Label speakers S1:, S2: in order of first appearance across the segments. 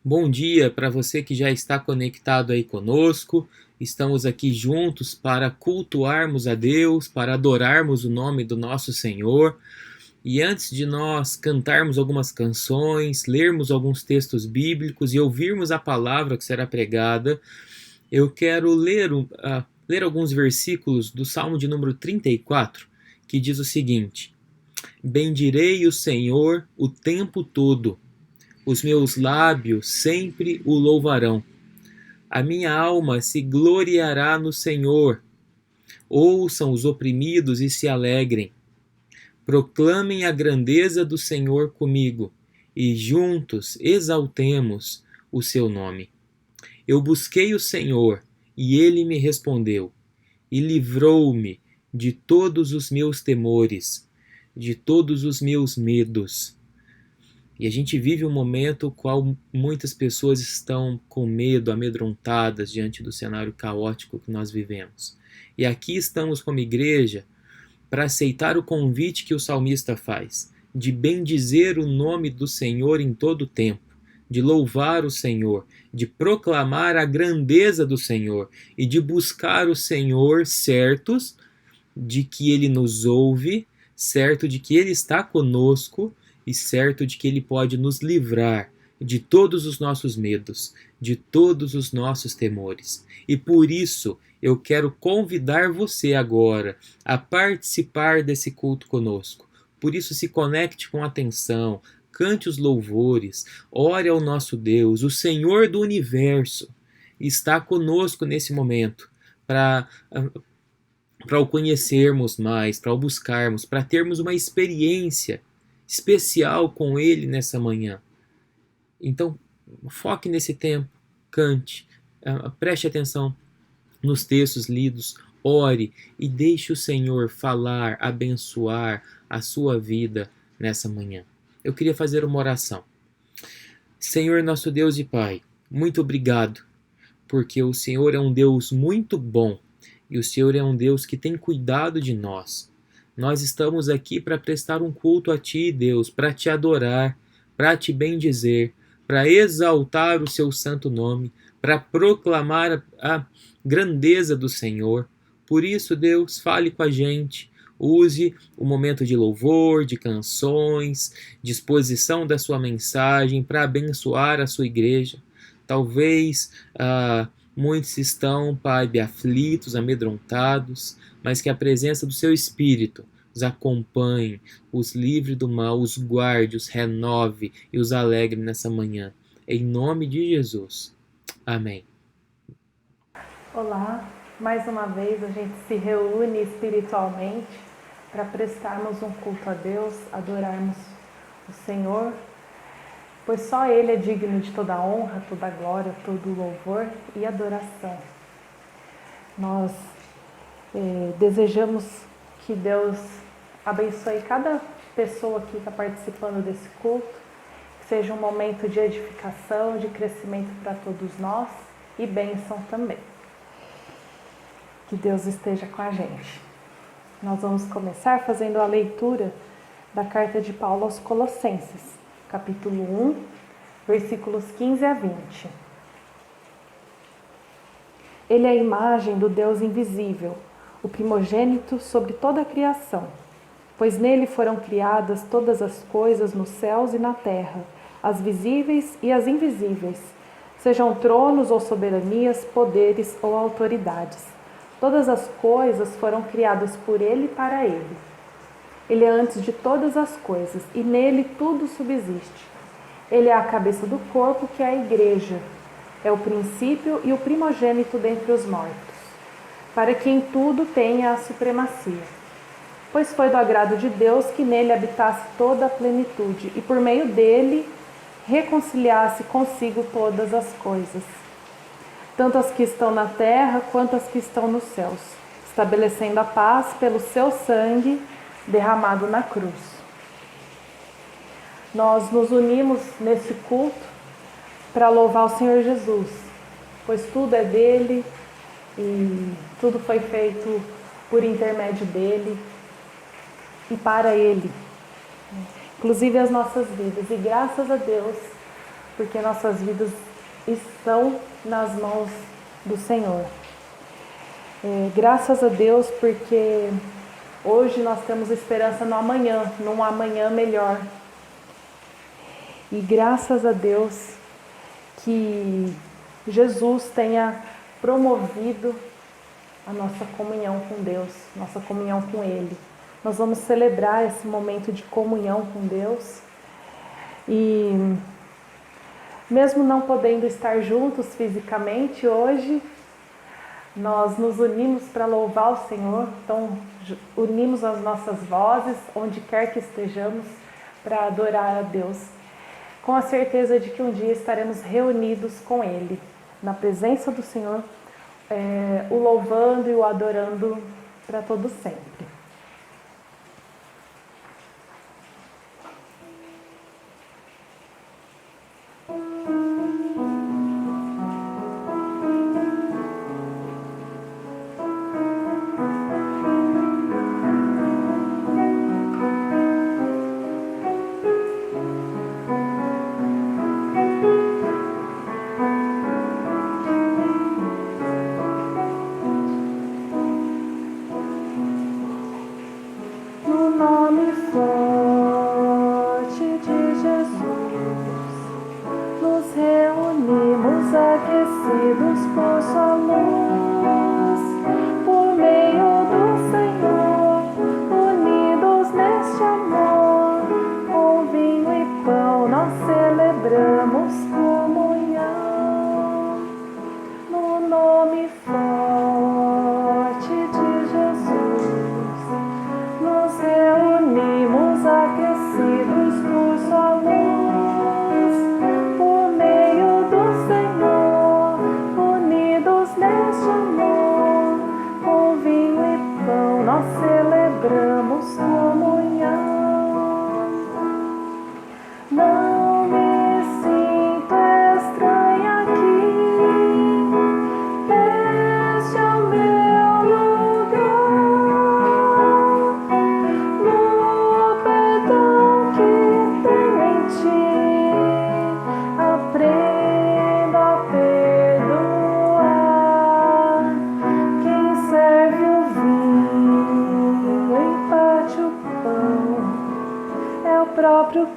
S1: Bom dia para você que já está conectado aí conosco. Estamos aqui juntos para cultuarmos a Deus, para adorarmos o nome do nosso Senhor. E antes de nós cantarmos algumas canções, lermos alguns textos bíblicos e ouvirmos a palavra que será pregada, eu quero ler alguns versículos do Salmo de número 34, que diz o seguinte: Bendirei o Senhor o tempo todo, os meus lábios sempre o louvarão. A minha alma se gloriará no Senhor. Ouçam os oprimidos e se alegrem. Proclamem a grandeza do Senhor comigo, e juntos exaltemos o seu nome. Eu busquei o Senhor, e ele me respondeu, e livrou-me de todos os meus temores, de todos os meus medos. E a gente vive um momento no qual muitas pessoas estão com medo, amedrontadas diante do cenário caótico que nós vivemos. E aqui estamos como igreja para aceitar o convite que o salmista faz, de bendizer o nome do Senhor em todo o tempo, de louvar o Senhor, de proclamar a grandeza do Senhor e de buscar o Senhor certos de que Ele nos ouve, certo de que Ele está conosco e certo de que Ele pode nos livrar de todos os nossos medos, de todos os nossos temores. E por isso eu quero convidar você agora a participar desse culto conosco. Por isso se conecte com atenção, cante os louvores, ore ao nosso Deus, o Senhor do universo está conosco nesse momento para o conhecermos mais, para o buscarmos, para termos uma experiência especial com Ele nessa manhã. Então, foque nesse tempo, cante, preste atenção nos textos lidos, ore e deixe o Senhor falar, abençoar a sua vida nessa manhã. Eu queria fazer uma oração. Senhor, nosso Deus e Pai, muito obrigado, porque o Senhor é um Deus muito bom e o Senhor é um Deus que tem cuidado de nós. Nós estamos aqui para prestar um culto a Ti, Deus, para Te adorar, para Te bendizer, para exaltar o Seu santo nome, para proclamar a grandeza do Senhor. Por isso, Deus, fale com a gente. Use o momento de louvor, de canções, de exposição da sua mensagem para abençoar a sua igreja. Talvez muitos estão, Pai, aflitos, amedrontados, mas que a presença do Seu Espírito os acompanhe, os livre do mal, os guarde, os renove e os alegre nessa manhã. Em nome de Jesus. Amém.
S2: Olá, mais uma vez a gente se reúne espiritualmente para prestarmos um culto a Deus, adorarmos o Senhor, pois só Ele é digno de toda honra, toda glória, todo louvor e adoração. Nós desejamos que Deus abençoe cada pessoa que está participando desse culto, que seja um momento de edificação, de crescimento para todos nós e bênção também. Que Deus esteja com a gente. Nós vamos começar fazendo a leitura da carta de Paulo aos Colossenses, capítulo 1, versículos 15 a 20. Ele é a imagem do Deus invisível, o primogênito sobre toda a criação, pois nele foram criadas todas as coisas nos céus e na terra, as visíveis e as invisíveis, sejam tronos ou soberanias, poderes ou autoridades. Todas as coisas foram criadas por Ele e para Ele. Ele é antes de todas as coisas e nele tudo subsiste. Ele é a cabeça do corpo, que é a igreja. É o princípio e o primogênito dentre os mortos, para que em tudo tenha a supremacia. Pois foi do agrado de Deus que nele habitasse toda a plenitude e por meio dele reconciliasse consigo todas as coisas, tanto as que estão na terra quanto as que estão nos céus, estabelecendo a paz pelo seu sangue derramado na cruz. Nós nos unimos nesse culto para louvar o Senhor Jesus, pois tudo é dele e tudo foi feito por intermédio dele e para ele, inclusive as nossas vidas. E graças a Deus porque nossas vidas estão nas mãos do Senhor. Graças a Deus, porque hoje nós temos esperança no amanhã, num amanhã melhor. E graças a Deus que Jesus tenha promovido a nossa comunhão com Deus, nossa comunhão com Ele. Nós vamos celebrar esse momento de comunhão com Deus e mesmo não podendo estar juntos fisicamente hoje, nós nos unimos para louvar o Senhor, então unimos as nossas vozes, onde quer que estejamos, para adorar a Deus, com a certeza de que um dia estaremos reunidos com Ele, na presença do Senhor, o louvando e o adorando para todo sempre.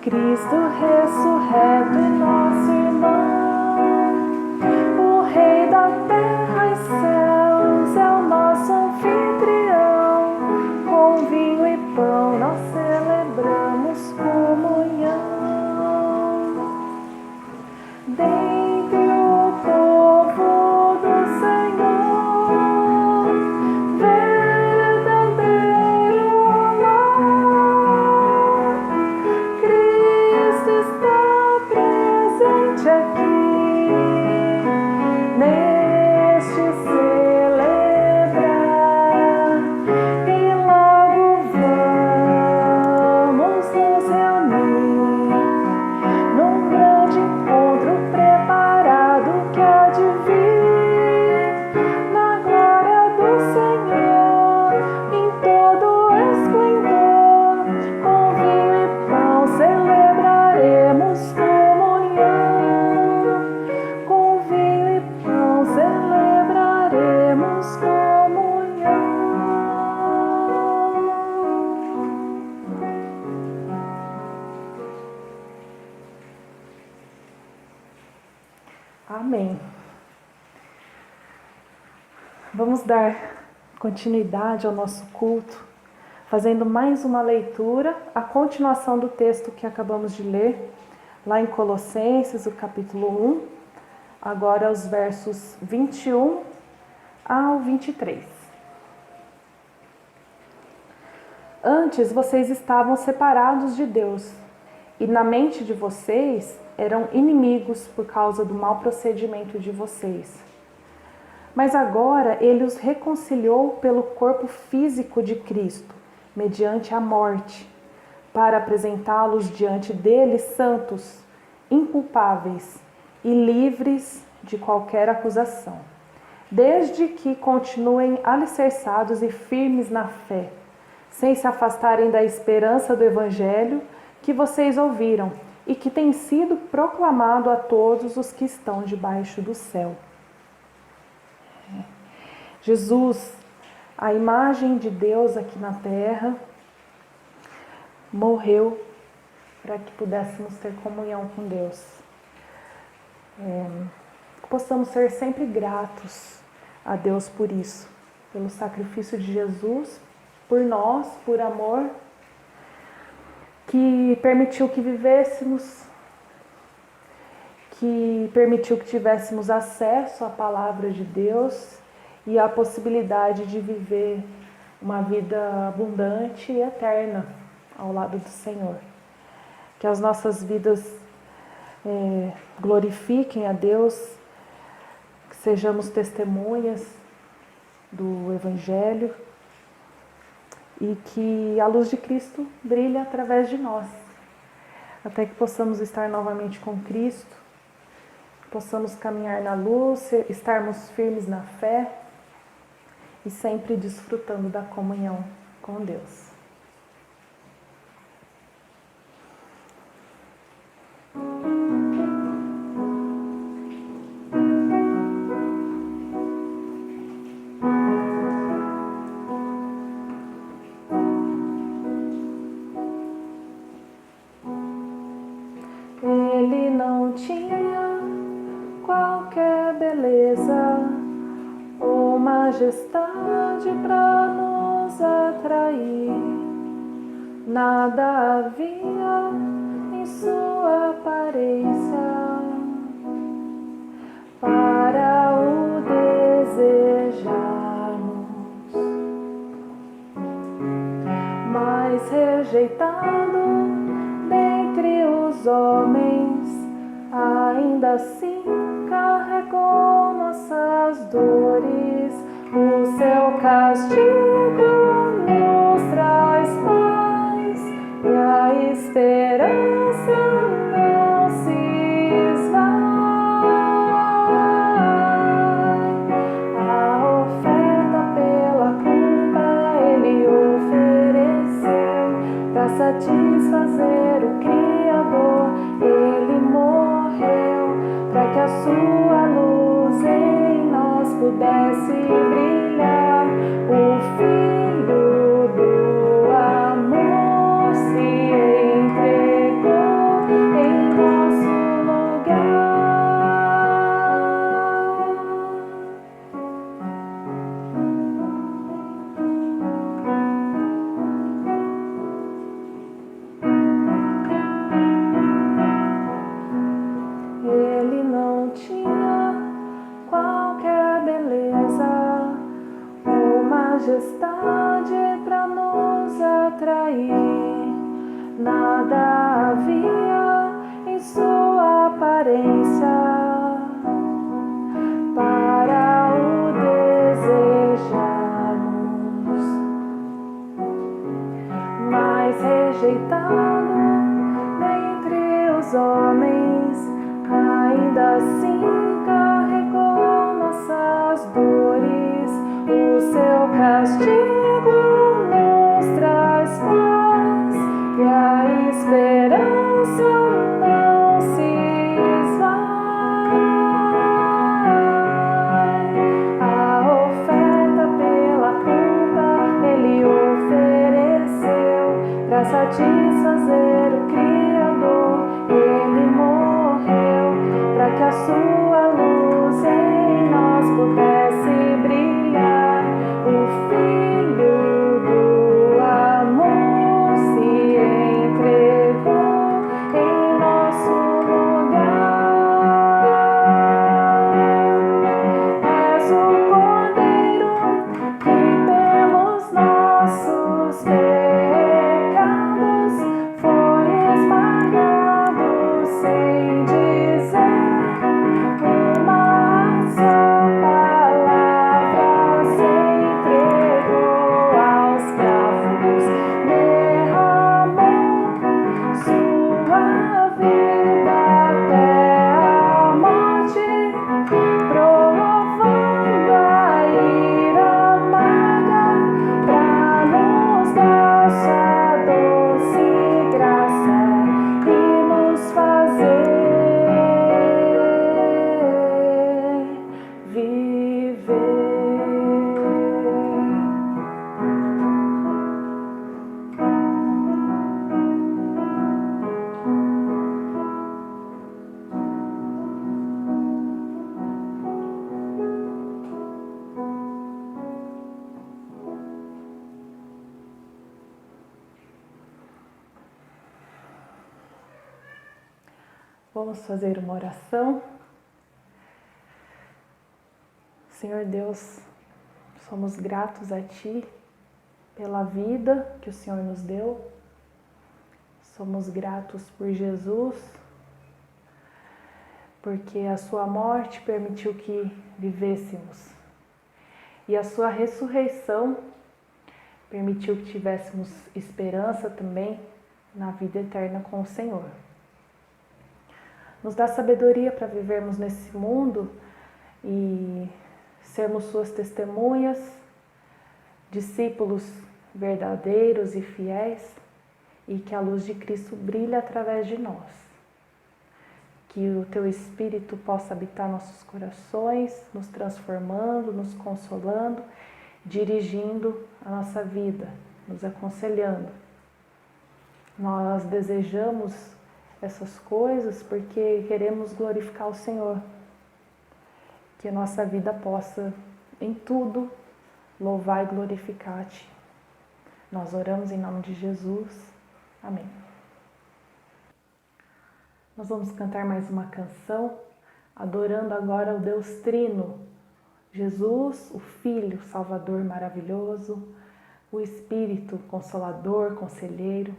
S2: Cristo ressurreto e nosso irmão, o Rei da terra e céus é o nosso anfitrião. Com vinho e pão nós celebramos comunhão. Dentre o povo do Senhor, verdadeiro amor, Cristo está presente aqui, neste celebrar, e logo vamos nos reunir num grande encontro preparado que há de vir, na glória do Senhor, em todo esplendor. Com vinho e pão celebraremos comunhão. Com vinho e pão celebraremos comunhão. Amém. Vamos dar continuidade ao nosso culto, fazendo mais uma leitura, a continuação do texto que acabamos de ler, lá em Colossenses, o capítulo 1, agora os versos 21 ao 23. Antes vocês estavam separados de Deus, e na mente de vocês eram inimigos por causa do mau procedimento de vocês. Mas agora Ele os reconciliou pelo corpo físico de Cristo, mediante a morte, para apresentá-los diante dele santos, inculpáveis e livres de qualquer acusação, desde que continuem alicerçados e firmes na fé, sem se afastarem da esperança do Evangelho que vocês ouviram e que tem sido proclamado a todos os que estão debaixo do céu. Jesus, a imagem de Deus aqui na terra, morreu para que pudéssemos ter comunhão com Deus. Possamos ser sempre gratos a Deus por isso, pelo sacrifício de Jesus, por nós, por amor, que permitiu que vivêssemos, que permitiu que tivéssemos acesso à palavra de Deus e a possibilidade de viver uma vida abundante e eterna ao lado do Senhor. Que as nossas vidas glorifiquem a Deus, que sejamos testemunhas do Evangelho e que a luz de Cristo brilhe através de nós, até que possamos estar novamente com Cristo, possamos caminhar na luz, estarmos firmes na fé e sempre desfrutando da comunhão com Deus. Ele não tinha qualquer beleza ou majestade para nos atrair. Nada havia em sua aparência para o desejarmos, mas rejeitado dentre os homens, ainda assim carregou nossas dores. O seu castigo nos traz paz e a esperança não se esvai. A oferta pela culpa ele ofereceu para satisfazer o Criador. Ele morreu para que a sua luz em nós pudesse brilhar. O Filho do amor se entregou em nosso lugar. Ele não tinha qualquer beleza ou majestade para nos atrair. Nada havia em sua aparência para o desejarmos, mas rejeitado dentre os homens, ainda assim carregou nossas dores. O seu castigo nos traz paz e a esperança não se esvai. A oferta pela culpa ele ofereceu para satisfazer o Criador. Ele morreu para que a sua luz em nós pudesse brilhar. O Filho do amor se entregou em nosso lugar. És o Cordeiro que pelos nossos pecados foi esmagado sem dizer uma só palavra. Vamos fazer uma oração. Senhor Deus, somos gratos a Ti pela vida que o Senhor nos deu. Somos gratos por Jesus, porque a sua morte permitiu que vivêssemos. E a sua ressurreição permitiu que tivéssemos esperança também na vida eterna com o Senhor. Nos dá sabedoria para vivermos nesse mundo e sermos suas testemunhas, discípulos verdadeiros e fiéis, e que a luz de Cristo brilhe através de nós. Que o Teu Espírito possa habitar nossos corações, nos transformando, nos consolando, dirigindo a nossa vida, nos aconselhando. Nós desejamos essas coisas porque queremos glorificar o Senhor. Que a nossa vida possa, em tudo, louvar e glorificar-te. Nós oramos em nome de Jesus. Amém. Nós vamos cantar mais uma canção, adorando agora o Deus Trino, Jesus, o Filho, Salvador maravilhoso, o Espírito Consolador, Conselheiro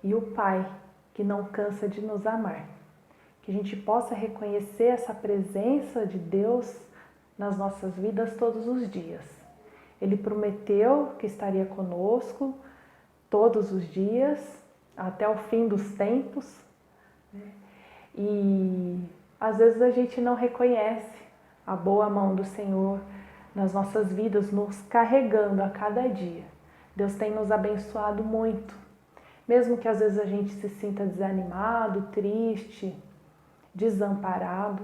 S2: e o Pai, que não cansa de nos amar. Que a gente possa reconhecer essa presença de Deus nas nossas vidas todos os dias. Ele prometeu que estaria conosco todos os dias, até o fim dos tempos, né? E às vezes a gente não reconhece a boa mão do Senhor nas nossas vidas, nos carregando a cada dia. Deus tem nos abençoado muito, mesmo que às vezes a gente se sinta desanimado, triste, desamparado.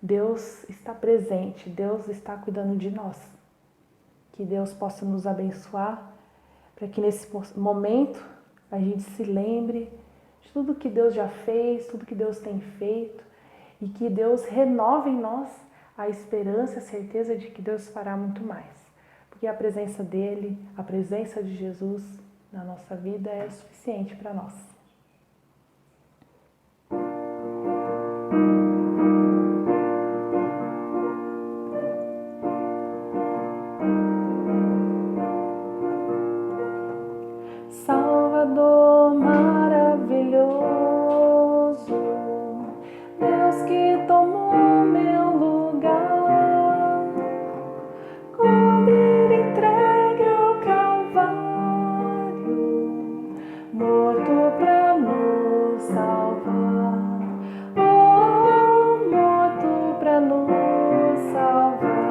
S2: Deus está presente, Deus está cuidando de nós. Que Deus possa nos abençoar, para que nesse momento a gente se lembre de tudo que Deus já fez, tudo que Deus tem feito, e que Deus renove em nós a esperança, a certeza de que Deus fará muito mais. Porque a presença dEle, a presença de Jesus na nossa vida é suficiente para nós. Salvador maravilhoso, Deus que tomou meu lugar, cordeiro entregue ao Calvário, morto pra nos salvar, oh, morto pra nos salvar,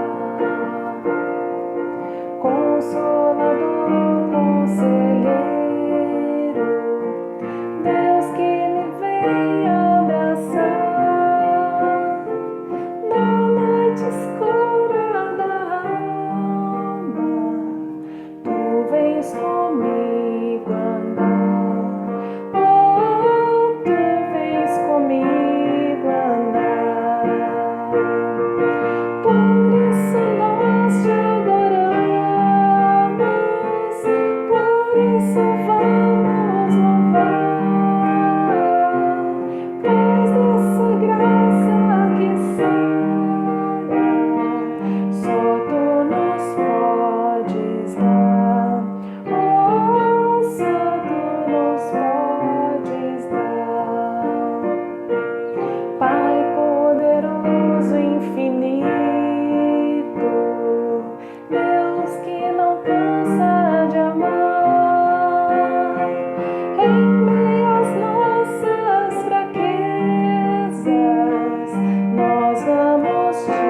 S2: Consolador, Conselheiro, Deus que me vem abraçar na noite escura da alma, tu vens comigo andar, oh, tu vens comigo andar. Por isso nós te adoramos, por isso vamos louvar, pois dessa graça que sara, só tu nos podes dar, oh, só tu nos podes dar. Pai poderoso, infinito, Deus que não cansa de amar, em meio às nossas fraquezas, nós vamos te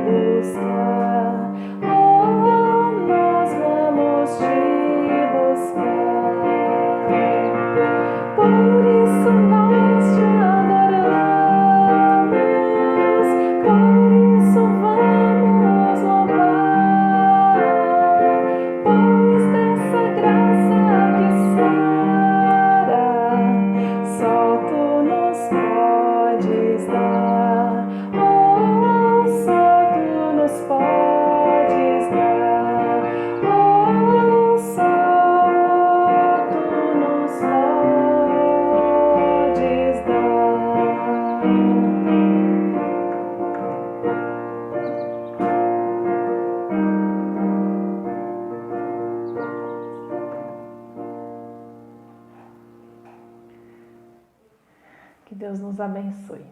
S2: buscar, oh, nós vamos te buscar. Por isso nós te adoramos, por isso vamos louvar, pois dessa graça que sara, só tu nos podes dar, oh, nos abençoe.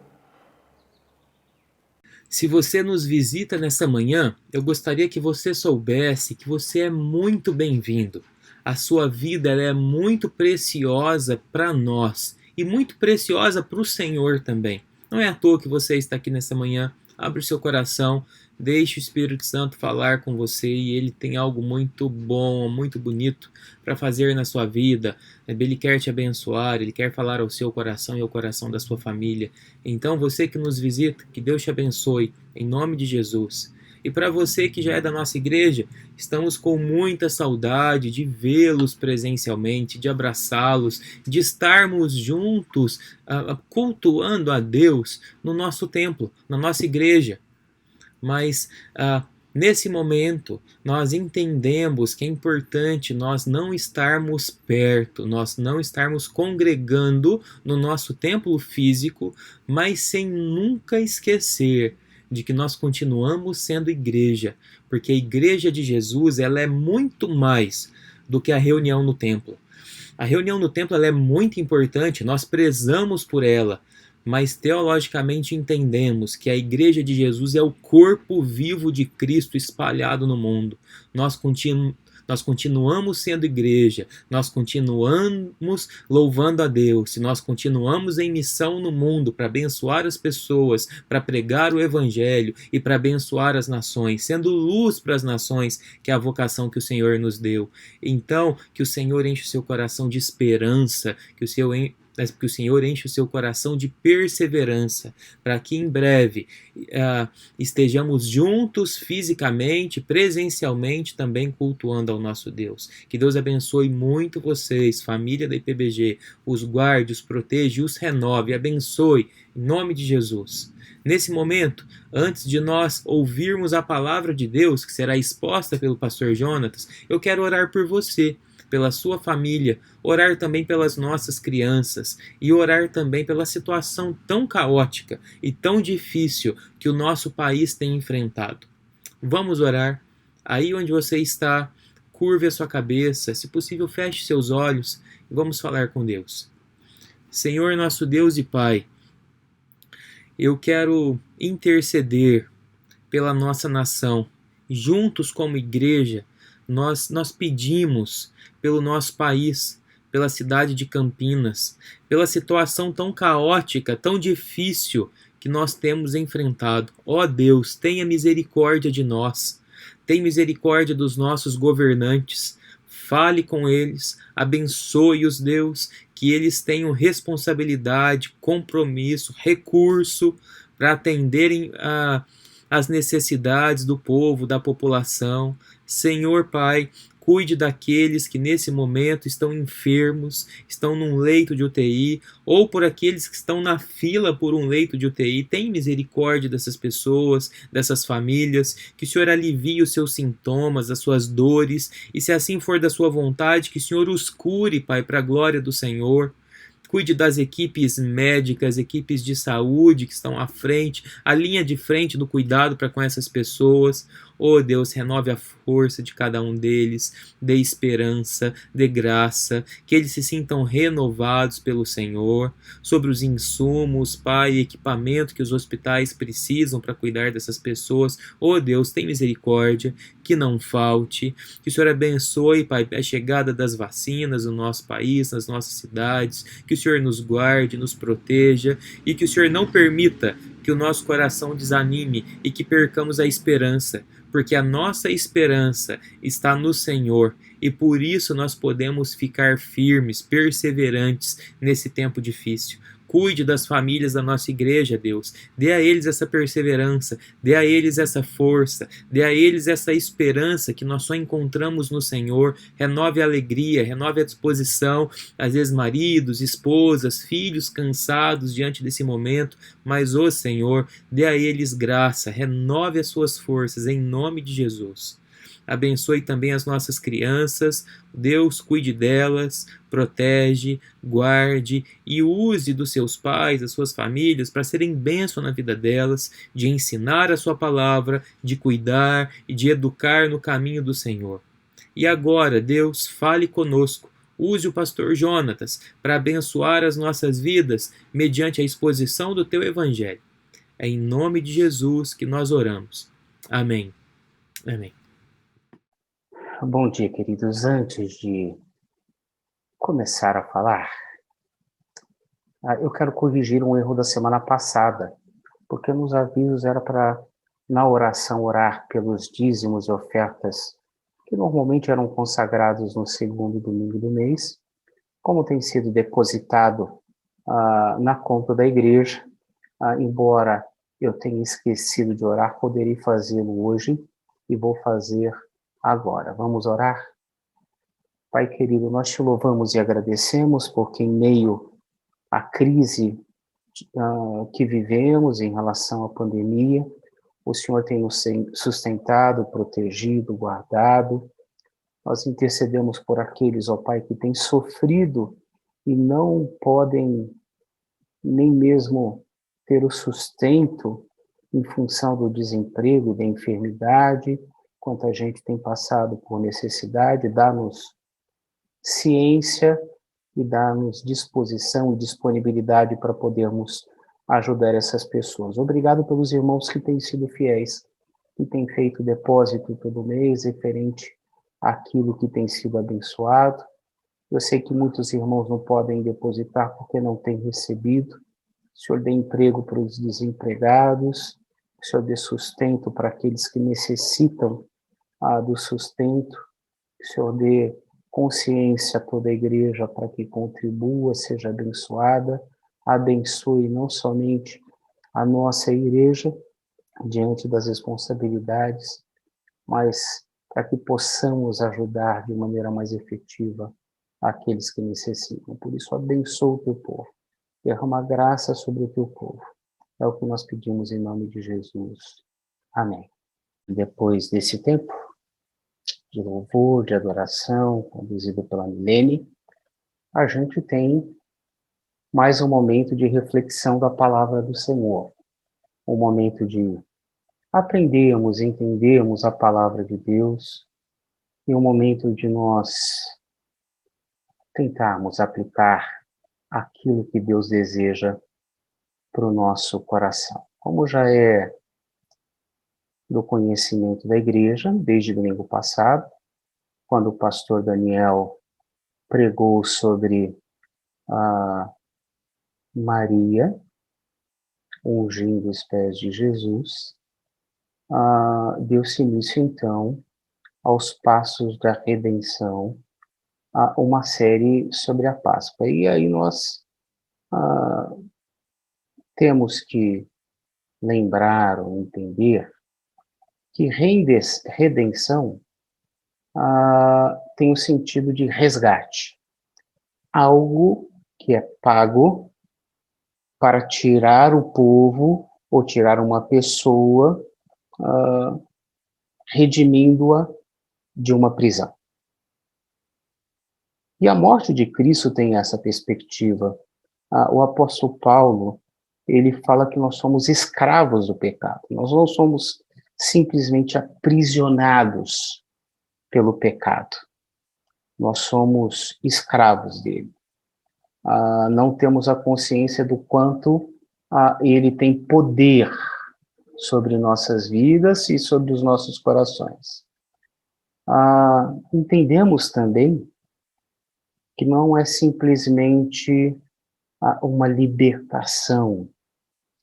S1: Se você nos visita nessa manhã, eu gostaria que você soubesse que você é muito bem-vindo. A sua vida ela é muito preciosa para nós e muito preciosa para o Senhor também. Não é à toa que você está aqui nessa manhã. Abre o seu coração, deixe o Espírito Santo falar com você e ele tem algo muito bom, muito bonito para fazer na sua vida. Ele quer te abençoar, ele quer falar ao seu coração e ao coração da sua família. Então, você que nos visita, que Deus te abençoe, em nome de Jesus. E para você que já é da nossa igreja, estamos com muita saudade de vê-los presencialmente, de abraçá-los, de estarmos juntos, cultuando a Deus no nosso templo, na nossa igreja. Mas nesse momento, nós entendemos que é importante nós não estarmos perto, nós não estarmos congregando no nosso templo físico, mas sem nunca esquecer de que nós continuamos sendo igreja, porque a igreja de Jesus ela é muito mais do que a reunião no templo. A reunião no templo ela é muito importante, nós prezamos por ela, mas teologicamente entendemos que a igreja de Jesus é o corpo vivo de Cristo espalhado no mundo. Nós continuamos sendo igreja, nós continuamos louvando a Deus, nós continuamos em missão no mundo para abençoar as pessoas, para pregar o Evangelho e para abençoar as nações, sendo luz para as nações, que é a vocação que o Senhor nos deu. Então, que o Senhor enche o seu coração de esperança, que o Senhor enche o seu coração de perseverança, para que em breve estejamos juntos fisicamente, presencialmente, também cultuando ao nosso Deus. Que Deus abençoe muito vocês, família da IPBG, os guarde, os proteja e os renove, abençoe, em nome de Jesus. Nesse momento, antes de nós ouvirmos a palavra de Deus, que será exposta pelo pastor Jonatas, eu quero orar por você, pela sua família, orar também pelas nossas crianças e orar também pela situação tão caótica e tão difícil que o nosso país tem enfrentado. Vamos orar. Aí onde você está, curve a sua cabeça, se possível feche seus olhos e vamos falar com Deus. Senhor nosso Deus e Pai, eu quero interceder pela nossa nação. Juntos como igreja, nós pedimos pelo nosso país, pela cidade de Campinas, pela situação tão caótica, tão difícil que nós temos enfrentado. Ó Deus, tenha misericórdia de nós, tenha misericórdia dos nossos governantes, fale com eles, abençoe-os, Deus, que eles tenham responsabilidade, compromisso, recurso para atenderem as necessidades do povo, da população. Senhor Pai, cuide daqueles que nesse momento estão enfermos, estão num leito de UTI, ou por aqueles que estão na fila por um leito de UTI. Tem misericórdia dessas pessoas, dessas famílias, que o Senhor alivie os seus sintomas, as suas dores, e se assim for da sua vontade, que o Senhor os cure, Pai, para a glória do Senhor. Cuide das equipes médicas, equipes de saúde que estão à frente, a linha de frente do cuidado para com essas pessoas. Oh Deus, renove a força de cada um deles, dê esperança, dê graça, que eles se sintam renovados pelo Senhor, sobre os insumos, Pai, e equipamento que os hospitais precisam para cuidar dessas pessoas. Oh Deus, tem misericórdia, que não falte, que o Senhor abençoe, Pai, a chegada das vacinas no nosso país, nas nossas cidades, que o Senhor nos guarde, nos proteja e que o Senhor não permita que o nosso coração desanime e que percamos a esperança, porque a nossa esperança está no Senhor e por isso nós podemos ficar firmes, perseverantes nesse tempo difícil. Cuide das famílias da nossa igreja, Deus. Dê a eles essa perseverança, dê a eles essa força, dê a eles essa esperança que nós só encontramos no Senhor. Renove a alegria, renove a disposição. Às vezes maridos, esposas, filhos cansados diante desse momento, mas, ó Senhor, dê a eles graça, renove as suas forças em nome de Jesus. Abençoe também as nossas crianças, Deus cuide delas, protege, guarde e use dos seus pais, das suas famílias, para serem bênção na vida delas, de ensinar a sua palavra, de cuidar e de educar no caminho do Senhor. E agora, Deus, fale conosco, Use o pastor Jonatas para abençoar as nossas vidas mediante a exposição do teu evangelho. É em nome de Jesus que nós oramos. Amém. Amém.
S3: Bom dia, queridos. Antes de começar a falar, eu quero corrigir um erro da semana passada, porque nos avisos era para, na oração, orar pelos dízimos e ofertas que normalmente eram consagrados no segundo domingo do mês, como tem sido depositado na conta da igreja, embora eu tenha esquecido de orar, poderei fazê-lo hoje e vou fazer agora. Vamos orar? Pai querido, nós te louvamos e agradecemos porque em meio à crise que vivemos em relação à pandemia, o Senhor tem nos sustentado, protegido, guardado. Nós intercedemos por aqueles, ó Pai, que têm sofrido e não podem nem mesmo ter o sustento em função do desemprego, da enfermidade. Quanta gente tem passado por necessidade, dá-nos ciência e dá-nos disposição e disponibilidade para podermos ajudar essas pessoas. Obrigado pelos irmãos que têm sido fiéis, que têm feito depósito todo mês referente àquilo que tem sido abençoado. Eu sei que muitos irmãos não podem depositar porque não têm recebido. O Senhor dê emprego para os desempregados, o Senhor dê sustento para aqueles que necessitam do sustento, o Senhor dê consciência a toda a igreja para que contribua, seja abençoada, abençoe não somente a nossa igreja diante das responsabilidades, mas para que possamos ajudar de maneira mais efetiva aqueles que necessitam. Por isso, abençoa o teu povo, derrama graça sobre o teu povo. É o que nós pedimos em nome de Jesus. Amém. Depois desse tempo de louvor, de adoração, conduzido pela Milene, a gente tem mais um momento de reflexão da palavra do Senhor. Um momento de aprendermos, entendermos a palavra de Deus e um momento de nós tentarmos aplicar aquilo que Deus deseja para o nosso coração. Como já é do conhecimento da igreja, desde domingo passado, quando o pastor Daniel pregou sobre a Maria ungindo os pés de Jesus, deu-se início, então, aos passos da redenção, a uma série sobre a Páscoa. E aí nós temos que lembrar ou entender que redenção tem o sentido de resgate. Algo que é pago para tirar o povo ou tirar uma pessoa, redimindo-a de uma prisão. E a morte de Cristo tem essa perspectiva. O apóstolo Paulo, ele fala que nós somos escravos do pecado. Nós não somos simplesmente aprisionados pelo pecado. Nós somos escravos dele. Não temos a consciência do quanto ele tem poder sobre nossas vidas e sobre os nossos corações. Entendemos também que não é simplesmente uma libertação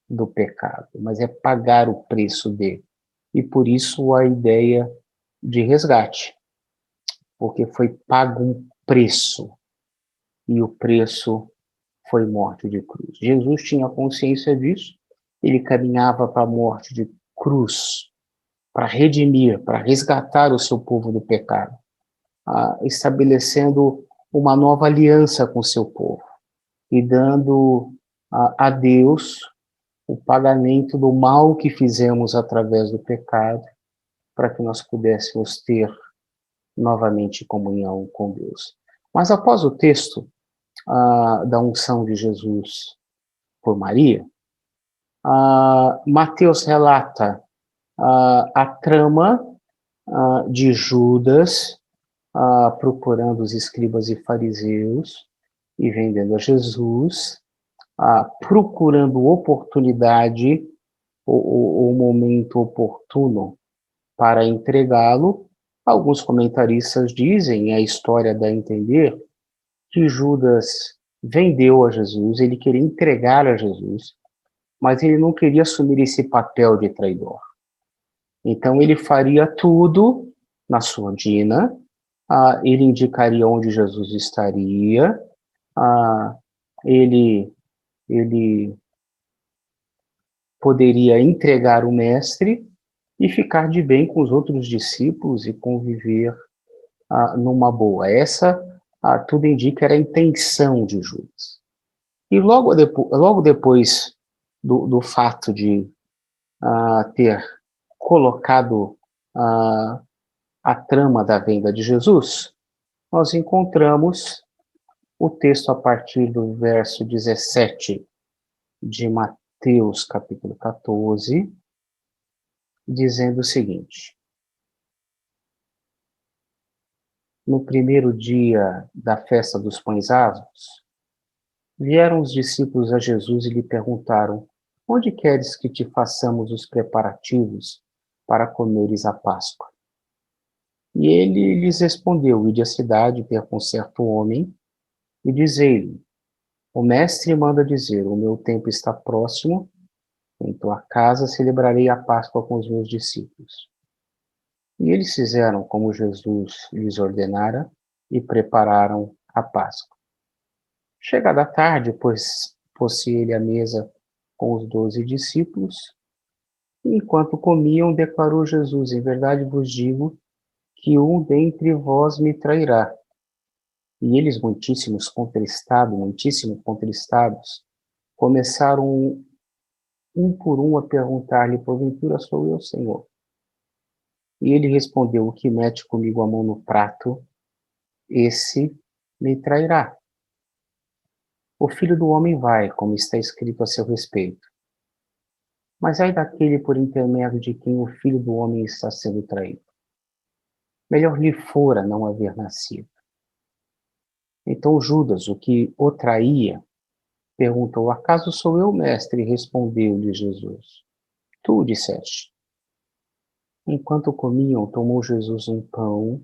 S3: do pecado, mas é pagar o preço dele. E por isso a ideia de resgate, porque foi pago um preço, e o preço foi morte de cruz. Jesus tinha consciência disso, ele caminhava para a morte de cruz, para redimir, para resgatar o seu povo do pecado, estabelecendo uma nova aliança com o seu povo e dando a Deus o pagamento do mal que fizemos através do pecado, para que nós pudéssemos ter novamente comunhão com Deus. Mas após o texto da unção de Jesus por Maria, Mateus relata a trama de Judas procurando os escribas e fariseus e vendendo a Jesus, procurando oportunidade, o momento oportuno para entregá-lo. Alguns comentaristas dizem, a história dá a entender, que Judas vendeu a Jesus, ele queria entregar a Jesus, mas ele não queria assumir esse papel de traidor. Então ele faria tudo na surdina, ele indicaria onde Jesus estaria, ele poderia entregar o mestre e ficar de bem com os outros discípulos e conviver numa boa. Essa, tudo indica, era a intenção de Judas. E logo depois do fato de ter colocado a trama da venda de Jesus, nós encontramos o texto a partir do verso 17 de Mateus, capítulo 14, dizendo o seguinte: no primeiro dia da festa dos pães asmos, vieram os discípulos a Jesus e lhe perguntaram: onde queres que te façamos os preparativos para comeres a Páscoa? E ele lhes respondeu: ide à cidade ter com certo homem e dizei-lhe: o mestre manda dizer, o meu tempo está próximo, em tua casa celebrarei a Páscoa com os meus discípulos. E eles fizeram como Jesus lhes ordenara e prepararam a Páscoa. Chegada a tarde, pôs-se ele à mesa com os 12 discípulos, e enquanto comiam, declarou Jesus: em verdade vos digo que um dentre vós me trairá. E eles, muitíssimo contristados, começaram um por um a perguntar-lhe: porventura sou eu, Senhor? E ele respondeu: o que mete comigo a mão no prato, esse me trairá. O Filho do Homem vai, como está escrito a seu respeito. Mas ai daquele por intermédio de quem o Filho do Homem está sendo traído. Melhor lhe fora não haver nascido. Então Judas, o que o traía, perguntou: acaso sou eu, mestre? E respondeu-lhe Jesus: tu o disseste. Enquanto comiam, tomou Jesus um pão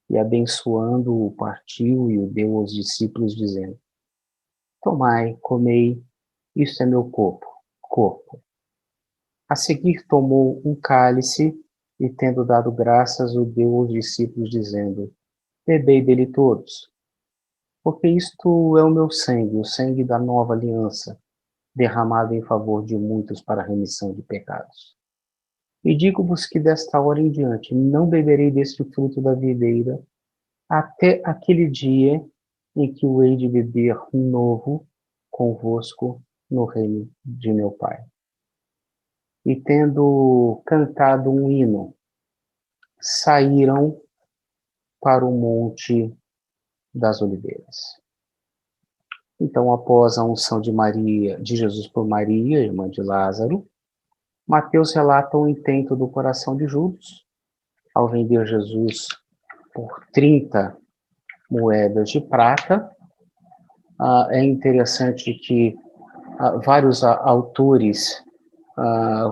S3: e, abençoando-o, partiu e o deu aos discípulos, dizendo: tomai, comei, isto é meu corpo. A seguir tomou um cálice e, tendo dado graças, o deu aos discípulos, dizendo: bebei dele todos, porque isto é o meu sangue, o sangue da nova aliança, derramado em favor de muitos para a remissão de pecados. E digo-vos que desta hora em diante não beberei deste fruto da videira, até aquele dia em que o hei de beber novo convosco no reino de meu Pai. E tendo cantado um hino, saíram para o Monte das Oliveiras. Então, após a unção de Jesus por Maria, irmã de Lázaro, Mateus relata o intento do coração de Judas ao vender Jesus por 30 moedas de prata. É interessante que vários autores,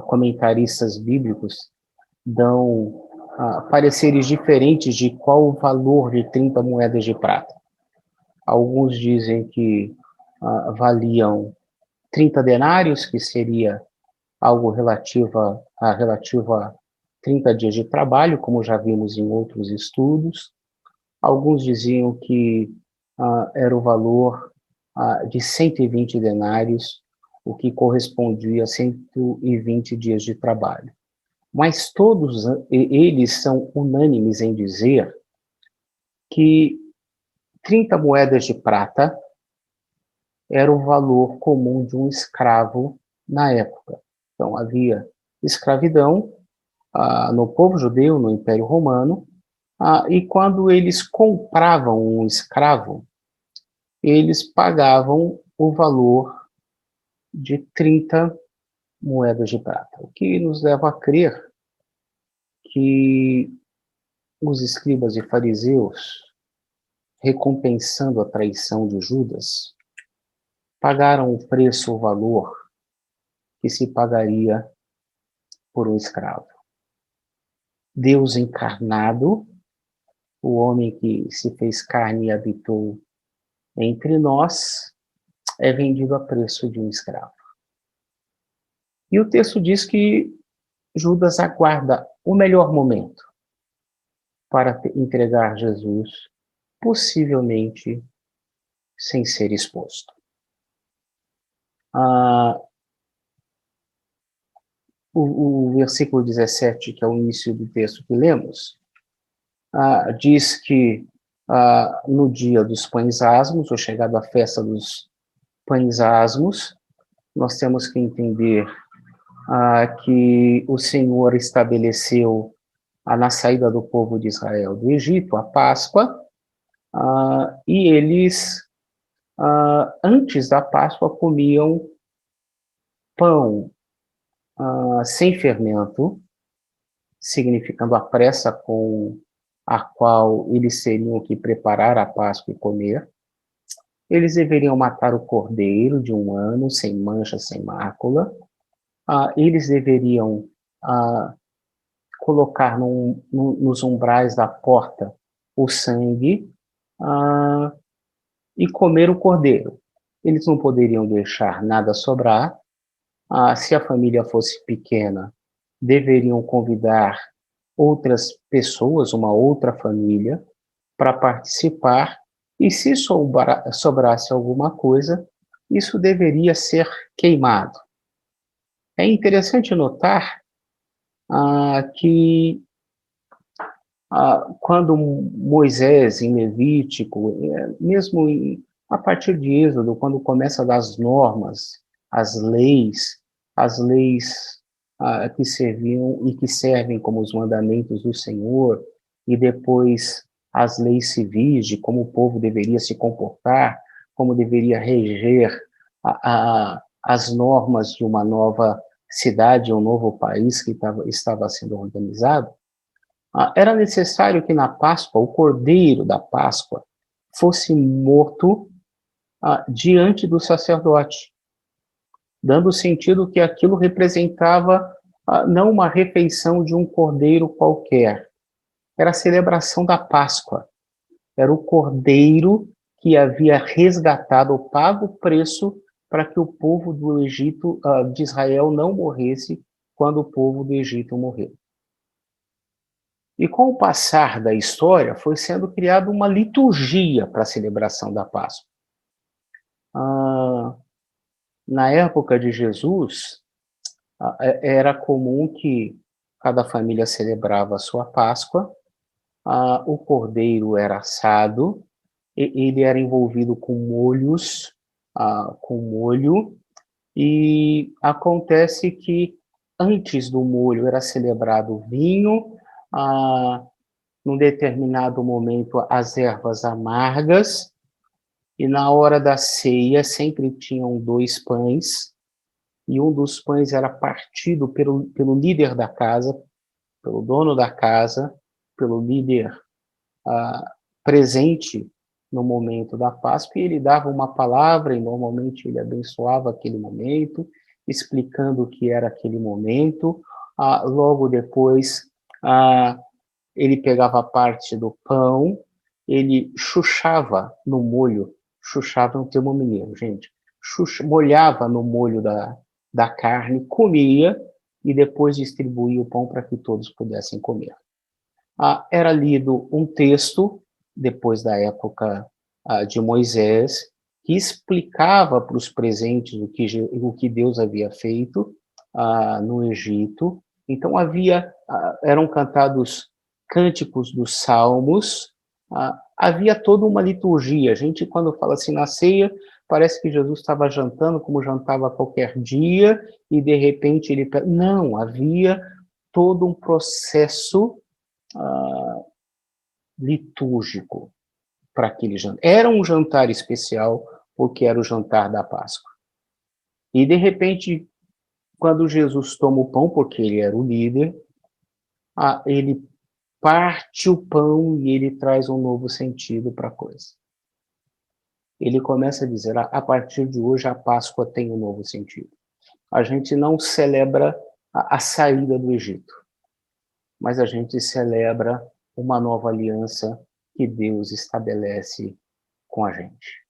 S3: comentaristas bíblicos, dão pareceres diferentes de qual o valor de 30 moedas de prata. Alguns dizem que valiam 30 denários, que seria algo relativo a 30 dias de trabalho, como já vimos em outros estudos. Alguns diziam que era o valor de 120 denários, o que correspondia a 120 dias de trabalho. Mas todos eles são unânimes em dizer que 30 moedas de prata era o valor comum de um escravo na época. Então, havia escravidão no povo judeu, no Império Romano, e quando eles compravam um escravo, eles pagavam o valor de 30 moedas de prata, o que nos leva a crer que os escribas e fariseus, recompensando a traição de Judas, pagaram o preço, o valor que se pagaria por um escravo. Deus encarnado, o homem que se fez carne e habitou entre nós, é vendido a preço de um escravo. E o texto diz que Judas aguarda o melhor momento para entregar Jesus, possivelmente sem ser exposto. O versículo 17, que é o início do texto que lemos, diz que no dia dos pães asmos, ou chegado à festa dos pães asmos, nós temos que entender que o Senhor estabeleceu na saída do povo de Israel do Egito, a Páscoa, e eles, antes da Páscoa, comiam pão sem fermento, significando a pressa com a qual eles teriam que preparar a Páscoa e comer. Eles deveriam matar o cordeiro de 1 ano, sem mancha, sem mácula. Eles deveriam colocar nos umbrais da porta o sangue e comer o cordeiro. Eles não poderiam deixar nada sobrar. Se a família fosse pequena, deveriam convidar outras pessoas, uma outra família, para participar, e se sobrasse alguma coisa, isso deveria ser queimado. É interessante notar que quando Moisés, em Levítico, mesmo a partir de Êxodo, quando começa das normas, as leis que serviam e que servem como os mandamentos do Senhor, e depois as leis civis de como o povo deveria se comportar, como deveria reger as normas de uma nova cidade, um novo país que estava sendo organizado. Era necessário que na Páscoa, o cordeiro da Páscoa, fosse morto diante do sacerdote, dando sentido que aquilo representava não uma refeição de um cordeiro qualquer, era a celebração da Páscoa, era o cordeiro que havia resgatado, pago o preço para que o povo do Egito, de Israel, não morresse quando o povo do Egito morreu. E com o passar da história, foi sendo criada uma liturgia para a celebração da Páscoa. Na época de Jesus, era comum que cada família celebrava a sua Páscoa, o cordeiro era assado, ele era envolvido com molhos, com molho, e acontece que antes do molho era celebrado o vinho, num determinado momento as ervas amargas, e na hora da ceia sempre tinham 2 pães, e um dos pães era partido pelo líder da casa, pelo dono da casa, pelo líder presente no momento da Páscoa, e ele dava uma palavra, e normalmente ele abençoava aquele momento, explicando o que era aquele momento. Logo depois, ele pegava parte do pão, ele chuchava no molho, chuchava é um termo mineiro, gente, molhava no molho da carne, comia, e depois distribuía o pão para que todos pudessem comer. Era lido um texto, depois da época de Moisés, que explicava para os presentes o que Deus havia feito no Egito. Então eram cantados cânticos dos salmos, havia toda uma liturgia. A gente, quando fala assim na ceia, parece que Jesus estava jantando como jantava qualquer dia, e de repente ele... Não, havia todo um processo litúrgico para aquele jantar. Era um jantar especial, porque era o jantar da Páscoa. E, de repente, quando Jesus toma o pão, porque ele era o líder, ele parte o pão e ele traz um novo sentido para a coisa. Ele começa a dizer, a partir de hoje a Páscoa tem um novo sentido. A gente não celebra a saída do Egito, mas a gente celebra uma nova aliança que Deus estabelece com a gente.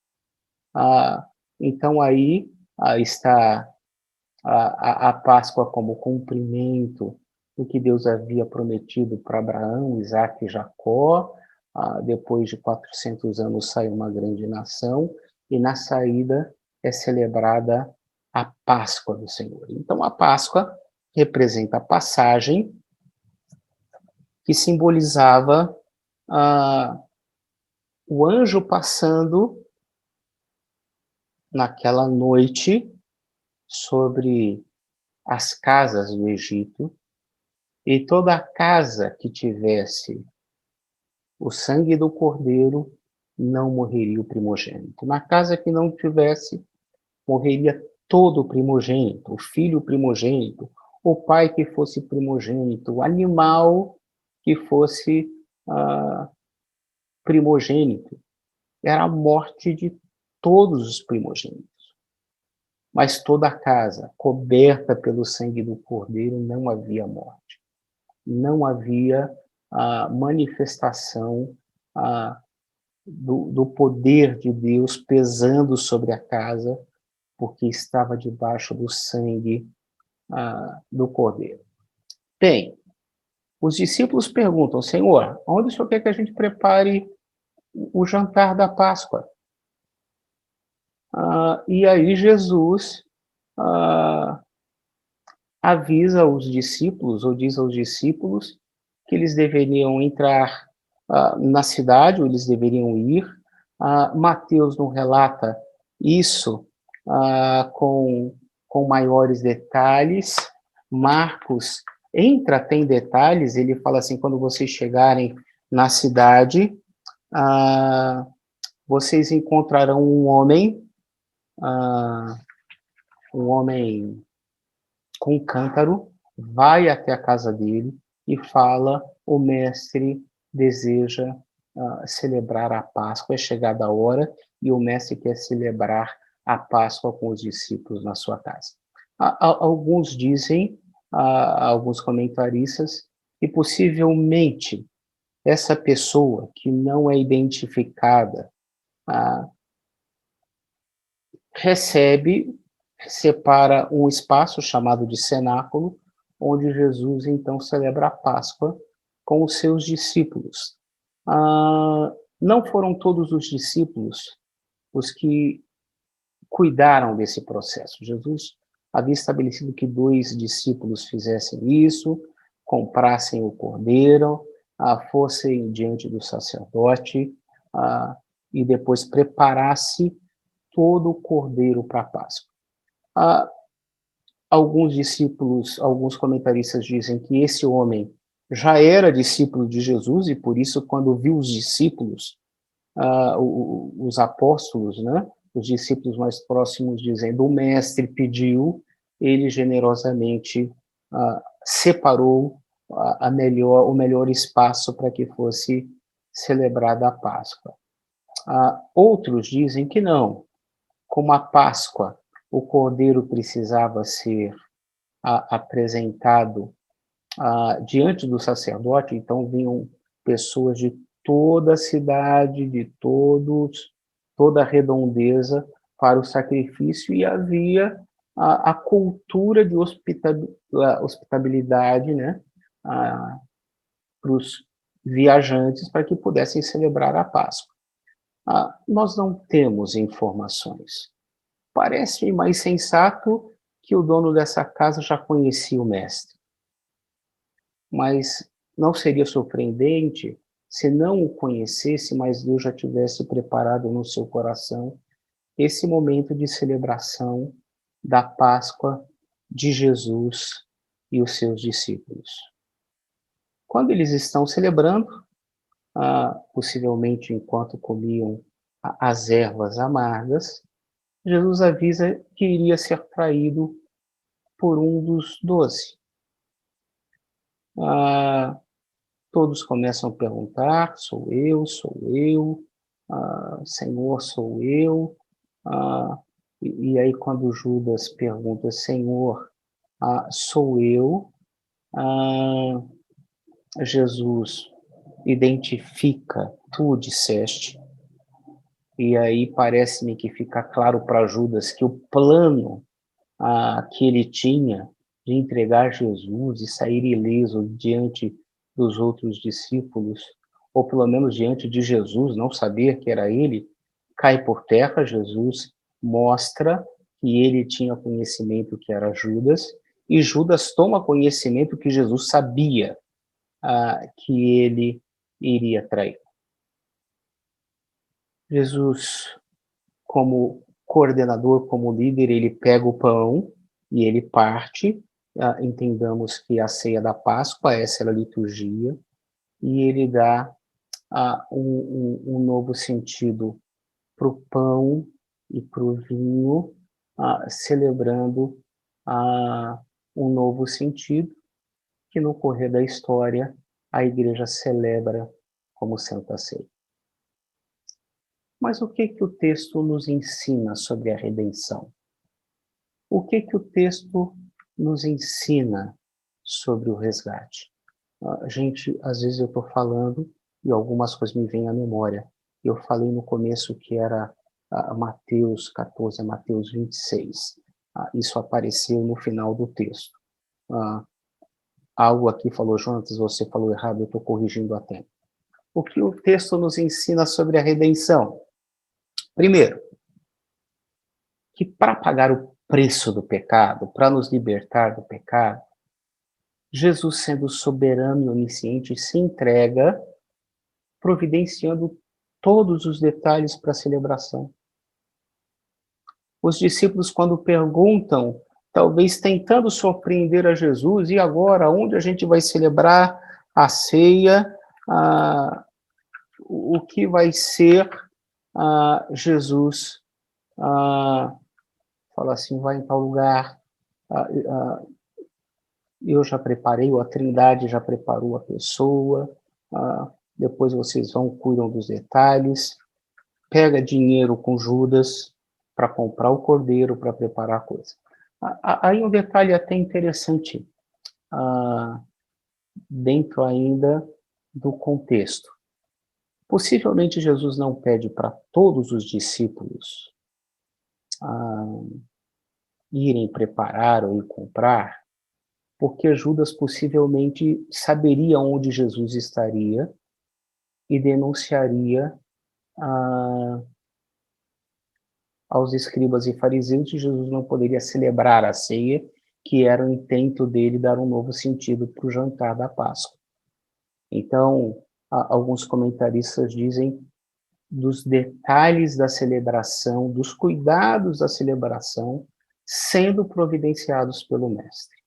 S3: Então aí está a Páscoa como cumprimento do que Deus havia prometido para Abraão, Isaque e Jacó. Depois de 400 anos sai uma grande nação, e na saída é celebrada a Páscoa do Senhor. Então a Páscoa representa a passagem que simbolizava o anjo passando naquela noite sobre as casas do Egito, e toda a casa que tivesse o sangue do cordeiro não morreria o primogênito. Na casa que não tivesse, morreria todo o primogênito, o filho primogênito, o pai que fosse primogênito, o animal que fosse primogênito. Era a morte de todos os primogênitos. Mas toda a casa, coberta pelo sangue do cordeiro, não havia morte. Não havia manifestação do poder de Deus pesando sobre a casa, porque estava debaixo do sangue do cordeiro. Bem, os discípulos perguntam, Senhor, onde o Senhor quer que a gente prepare o jantar da Páscoa? E aí Jesus avisa os discípulos, ou diz aos discípulos, que eles deveriam entrar na cidade, ou eles deveriam ir. Mateus não relata isso com maiores detalhes. Marcos entra até em detalhes, ele fala assim, quando vocês chegarem na cidade, vocês encontrarão um homem com um cântaro, vai até a casa dele e fala, o mestre deseja celebrar a Páscoa, é chegada a hora, e o mestre quer celebrar a Páscoa com os discípulos na sua casa. Alguns dizem, alguns comentaristas, que possivelmente essa pessoa que não é identificada separa um espaço chamado de cenáculo, onde Jesus então celebra a Páscoa com os seus discípulos. Não foram todos os discípulos os que cuidaram desse processo. Jesus havia estabelecido que 2 discípulos fizessem isso, comprassem o cordeiro, fossem diante do sacerdote e depois preparasse todo o cordeiro para a Páscoa. Alguns discípulos, alguns comentaristas dizem que esse homem já era discípulo de Jesus e por isso quando viu os discípulos, os apóstolos, né, os discípulos mais próximos dizendo, o mestre pediu, ele generosamente separou o melhor espaço para que fosse celebrada a Páscoa. Outros dizem que não, como a Páscoa, o cordeiro precisava ser apresentado diante do sacerdote, então vinham pessoas de toda a cidade, de toda a redondeza para o sacrifício, e havia a cultura de hospitabilidade, né, para os viajantes, para que pudessem celebrar a Páscoa. Nós não temos informações. Parece mais sensato que o dono dessa casa já conhecia o mestre. Mas não seria surpreendente se não o conhecesse, mas Deus já tivesse preparado no seu coração esse momento de celebração da Páscoa de Jesus e os seus discípulos. Quando eles estão celebrando, possivelmente enquanto comiam as ervas amargas, Jesus avisa que iria ser traído por um dos 12. Todos começam a perguntar: sou eu, Senhor, sou eu. Ah, e aí, quando Judas pergunta: Senhor, sou eu, ah, Jesus identifica: tu disseste. E aí parece-me que fica claro para Judas que o plano que ele tinha de entregar Jesus e sair ileso diante dos outros discípulos, ou pelo menos diante de Jesus, não saber que era ele, cai por terra. Jesus mostra que ele tinha conhecimento que era Judas, e Judas toma conhecimento que Jesus sabia que ele iria trair. Jesus, como coordenador, como líder, ele pega o pão e ele parte. Entendamos que a ceia da Páscoa, essa era a liturgia, e ele dá um novo sentido para o pão e para o vinho, celebrando um novo sentido que no correr da história a igreja celebra como Santa Ceia. Mas o que o texto nos ensina sobre a redenção? O que o texto nos ensina sobre o resgate? Gente, às vezes eu estou falando e algumas coisas me vêm à memória. Eu falei no começo que era Mateus 14, Mateus 26. Isso apareceu no final do texto. Algo aqui falou: Jonas, você falou errado, eu estou corrigindo a tempo. O que o texto nos ensina sobre a redenção? Primeiro, que para pagar o preço do pecado, para nos libertar do pecado, Jesus, sendo soberano e onisciente, se entrega, providenciando todos os detalhes para a celebração. Os discípulos, quando perguntam, talvez tentando surpreender a Jesus: e agora, onde a gente vai celebrar a ceia? O que vai ser? Jesus fala assim: vai em tal lugar, eu já preparei, ou a Trindade já preparou a pessoa, depois vocês vão, cuidam dos detalhes. Pega dinheiro com Judas para comprar o cordeiro, para preparar a coisa. Aí um detalhe até interessante, dentro ainda do contexto. Possivelmente Jesus não pede para todos os discípulos irem preparar ou ir comprar, porque Judas possivelmente saberia onde Jesus estaria e denunciaria aos escribas e fariseus que Jesus não poderia celebrar a ceia, que era o intento dele dar um novo sentido para o jantar da Páscoa. Então, alguns comentaristas dizem dos detalhes da celebração, dos cuidados da celebração, sendo providenciados pelo Mestre.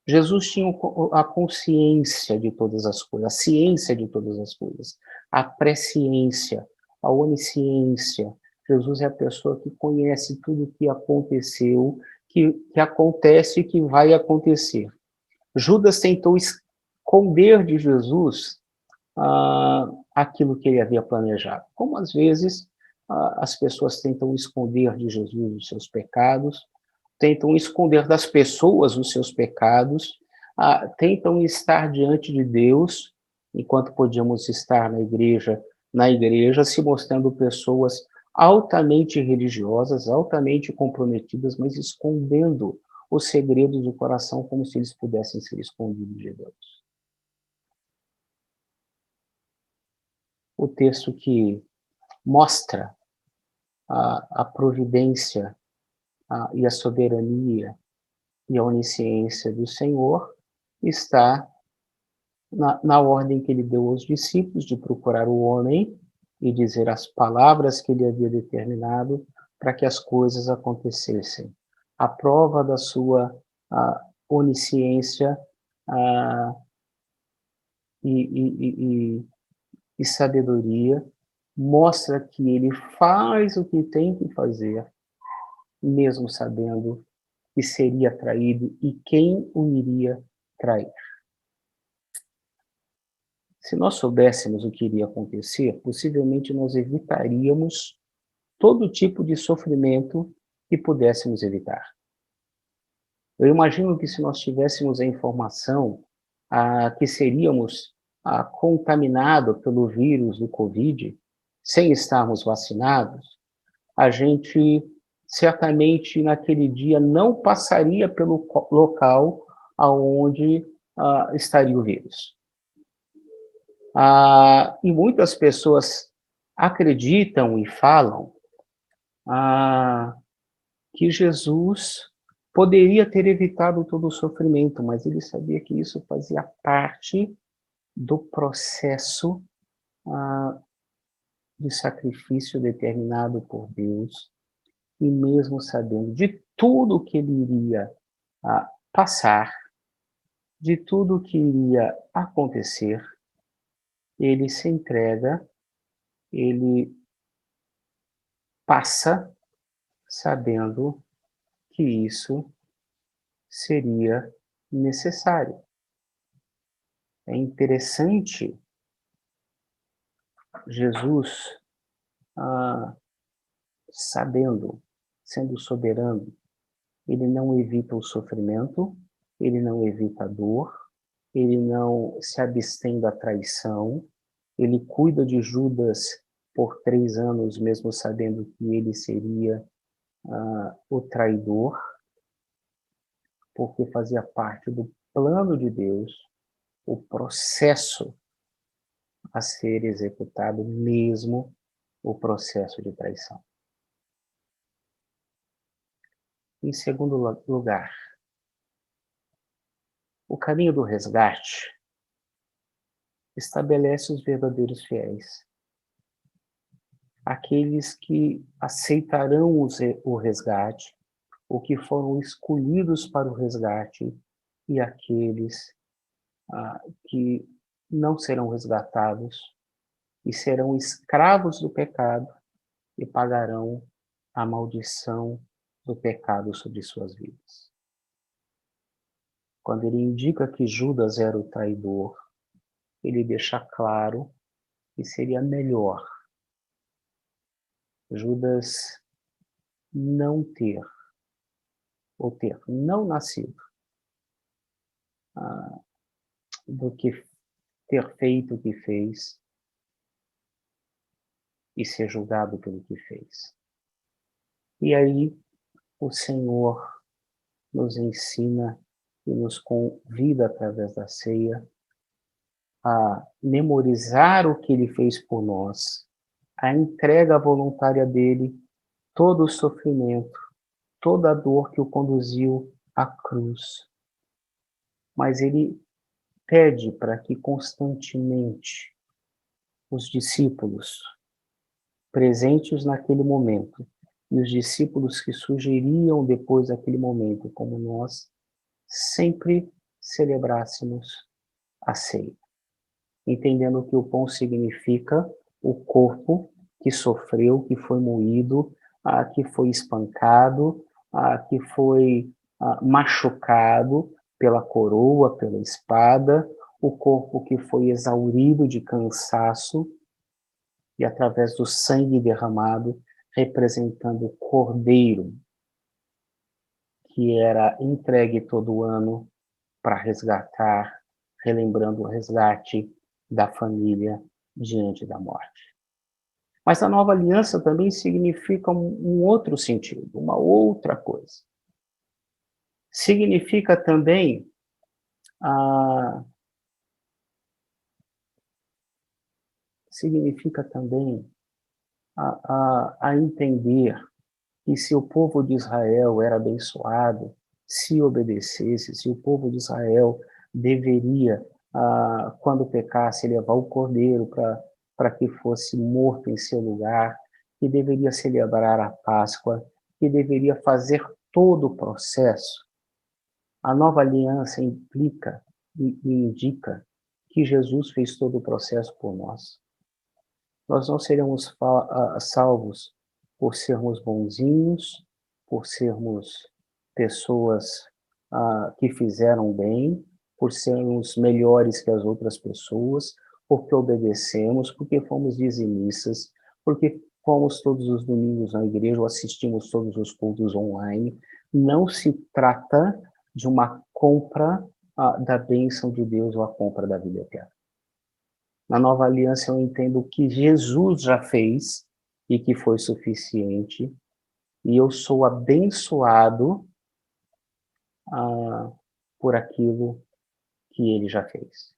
S3: Jesus tinha a consciência de todas as coisas, a ciência de todas as coisas, a presciência, a onisciência. Jesus é a pessoa que conhece tudo o que aconteceu, que acontece e que vai acontecer. Judas tentou esconder de Jesus aquilo que ele havia planejado. Como às vezes as pessoas tentam esconder de Jesus os seus pecados, tentam esconder das pessoas os seus pecados, tentam estar diante de Deus, enquanto podíamos estar na igreja se mostrando pessoas altamente religiosas, altamente comprometidas, mas escondendo os segredos do coração como se eles pudessem ser escondidos de Deus. O texto que mostra a providência e a soberania e a onisciência do Senhor está na ordem que ele deu aos discípulos de procurar o homem e dizer as palavras que ele havia determinado para que as coisas acontecessem. A prova da sua onisciência e sabedoria mostra que ele faz o que tem que fazer, mesmo sabendo que seria traído e quem o iria trair. Se nós soubéssemos o que iria acontecer, possivelmente nós evitaríamos todo tipo de sofrimento que pudéssemos evitar. Eu imagino que se nós tivéssemos a informação que seríamos contaminados pelo vírus do Covid, sem estarmos vacinados, a gente certamente naquele dia não passaria pelo local aonde estaria o vírus. E muitas pessoas acreditam e falam que Jesus poderia ter evitado todo o sofrimento, mas ele sabia que isso fazia parte do processo de sacrifício determinado por Deus, e mesmo sabendo de tudo que ele iria passar, de tudo que iria acontecer, ele se entrega, ele passa sabendo que isso seria necessário. É interessante Jesus, sabendo, sendo soberano, ele não evita o sofrimento, ele não evita a dor, ele não se abstém da traição, ele cuida de Judas por 3 anos, mesmo sabendo que ele seria o traidor, porque fazia parte do plano de Deus, o processo a ser executado, mesmo o processo de traição. Em segundo lugar, o caminho do resgate estabelece os verdadeiros fiéis, aqueles que aceitarão o resgate, ou que foram escolhidos para o resgate, e aqueles que não serão resgatados e serão escravos do pecado e pagarão a maldição do pecado sobre suas vidas. Quando ele indica que Judas era o traidor, ele deixa claro que seria melhor Judas não ter, ou ter não nascido, do que ter feito o que fez e ser julgado pelo que fez. E aí o Senhor nos ensina e nos convida através da ceia a memorizar o que ele fez por nós, a entrega voluntária dele, todo o sofrimento, toda a dor que o conduziu à cruz. Mas ele pede para que constantemente os discípulos presentes naquele momento e os discípulos que surgiriam depois daquele momento, como nós, sempre celebrássemos a ceia, entendendo que o pão significa o corpo que sofreu, que foi moído, que foi espancado, que foi machucado pela coroa, pela espada, o corpo que foi exaurido de cansaço e através do sangue derramado, representando o cordeiro que era entregue todo ano para resgatar, relembrando o resgate da família diante da morte. Mas a nova aliança também significa um outro sentido, uma outra coisa. Significa também a entender que se o povo de Israel era abençoado, se obedecesse, se o povo de Israel deveria, quando pecasse, levar o cordeiro para que fosse morto em seu lugar, que deveria celebrar a Páscoa, que deveria fazer todo o processo. A nova aliança implica e indica que Jesus fez todo o processo por nós. Nós não seremos salvos por sermos bonzinhos, por sermos pessoas que fizeram bem, por sermos melhores que as outras pessoas, porque obedecemos, porque fomos dizimistas, porque fomos todos os domingos na igreja ou assistimos todos os cultos online. Não se trata de uma compra da bênção de Deus ou a compra da vida eterna. Na nova aliança eu entendo o que Jesus já fez e que foi suficiente, e eu sou abençoado por aquilo que ele já fez.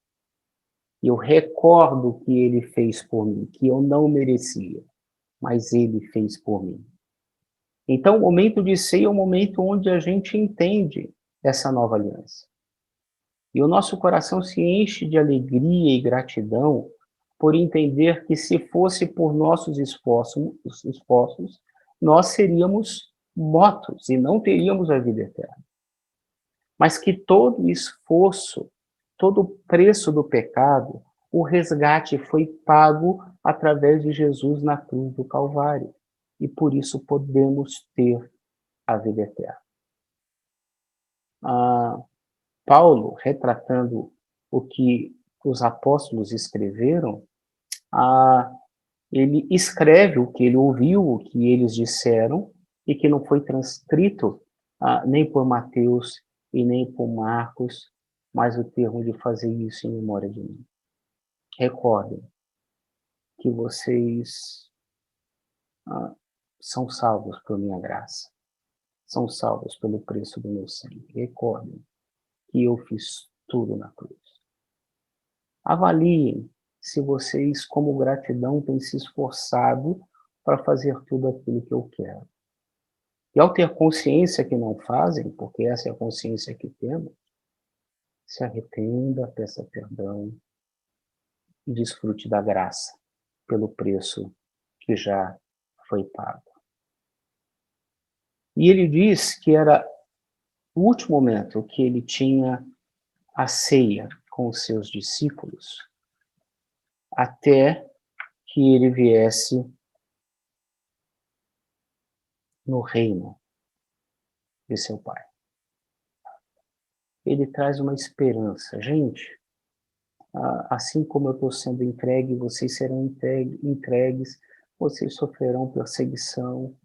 S3: E eu recordo o que ele fez por mim, que eu não merecia, mas ele fez por mim. Então, o momento de ceia é um momento onde a gente entende essa nova aliança. E o nosso coração se enche de alegria e gratidão por entender que se fosse por nossos esforços, nós seríamos mortos e não teríamos a vida eterna. Mas que todo esforço, todo o preço do pecado, o resgate foi pago através de Jesus na cruz do Calvário. E por isso podemos ter a vida eterna. Paulo, retratando o que os apóstolos escreveram, ele escreve o que ele ouviu, o que eles disseram, e que não foi transcrito nem por Mateus e nem por Marcos, mas o termo de fazer isso em memória de mim. Recordem que vocês são salvos por minha graça, são salvos pelo preço do meu sangue. Recordem que eu fiz tudo na cruz. Avaliem se vocês, como gratidão, têm se esforçado para fazer tudo aquilo que eu quero. E ao ter consciência que não fazem, porque essa é a consciência que temos, se arrependa, peça perdão e desfrute da graça pelo preço que já foi pago. E ele diz que era o último momento que ele tinha a ceia com os seus discípulos, até que ele viesse no reino de seu Pai. Ele traz uma esperança. Gente, assim como eu estou sendo entregue, vocês serão entregues, vocês sofrerão perseguição,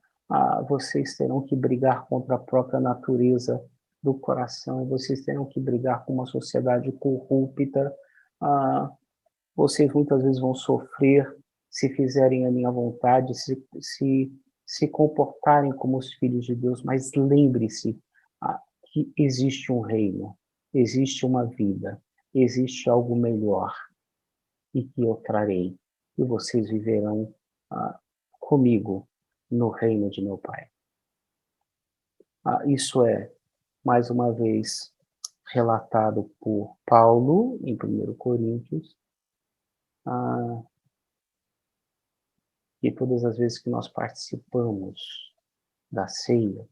S3: vocês terão que brigar contra a própria natureza do coração, vocês terão que brigar com uma sociedade corrupta, vocês muitas vezes vão sofrer se fizerem a minha vontade, se comportarem como os filhos de Deus, mas lembre-se que existe um reino, existe uma vida, existe algo melhor e que eu trarei, e vocês viverão comigo no reino de meu Pai. Isso é, mais uma vez, relatado por Paulo em 1 Coríntios, e todas as vezes que nós participamos da ceia,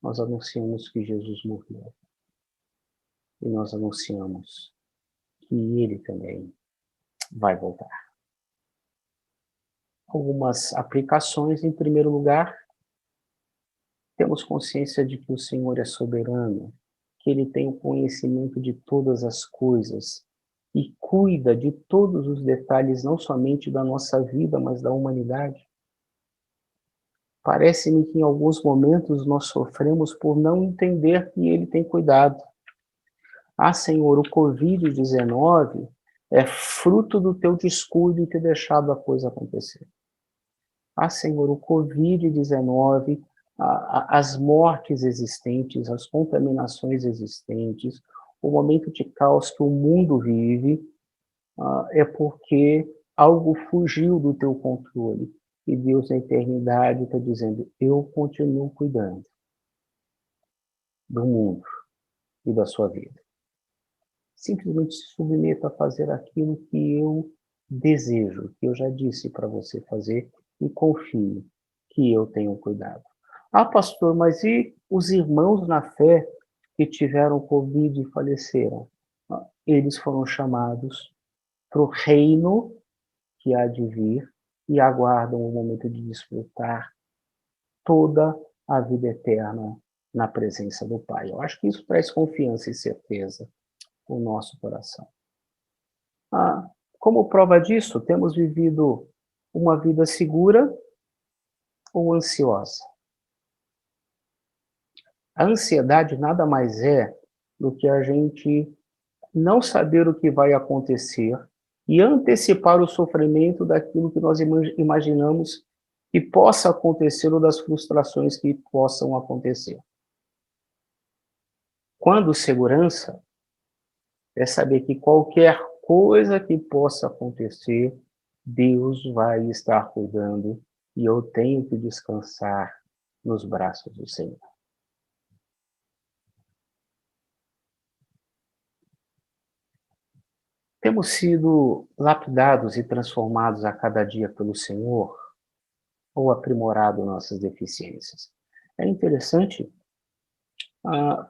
S3: nós anunciamos que Jesus morreu. E nós anunciamos que ele também vai voltar. Algumas aplicações. Em primeiro lugar, temos consciência de que o Senhor é soberano, que ele tem o conhecimento de todas as coisas e cuida de todos os detalhes, não somente da nossa vida, mas da humanidade. Parece-me que em alguns momentos nós sofremos por não entender que ele tem cuidado. Senhor, o Covid-19 é fruto do teu descuido e ter deixado a coisa acontecer. Senhor, o Covid-19, as mortes existentes, as contaminações existentes, o momento de caos que o mundo vive, é porque algo fugiu do teu controle. E Deus, na eternidade, está dizendo, eu continuo cuidando do mundo e da sua vida. Simplesmente se submeta a fazer aquilo que eu desejo, que eu já disse para você fazer, e confie que eu tenho cuidado. Pastor, mas e os irmãos na fé que tiveram Covid e faleceram? Eles foram chamados para o reino que há de vir e aguardam o momento de desfrutar toda a vida eterna na presença do Pai. Eu acho que isso traz confiança e certeza ao nosso coração. Como prova disso, temos vivido uma vida segura ou ansiosa. A ansiedade nada mais é do que a gente não saber o que vai acontecer e antecipar o sofrimento daquilo que nós imaginamos que possa acontecer ou das frustrações que possam acontecer. Quando segurança é saber que qualquer coisa que possa acontecer, Deus vai estar cuidando e eu tenho que descansar nos braços do Senhor. Temos sido lapidados e transformados a cada dia pelo Senhor ou aprimorado nossas deficiências? É interessante,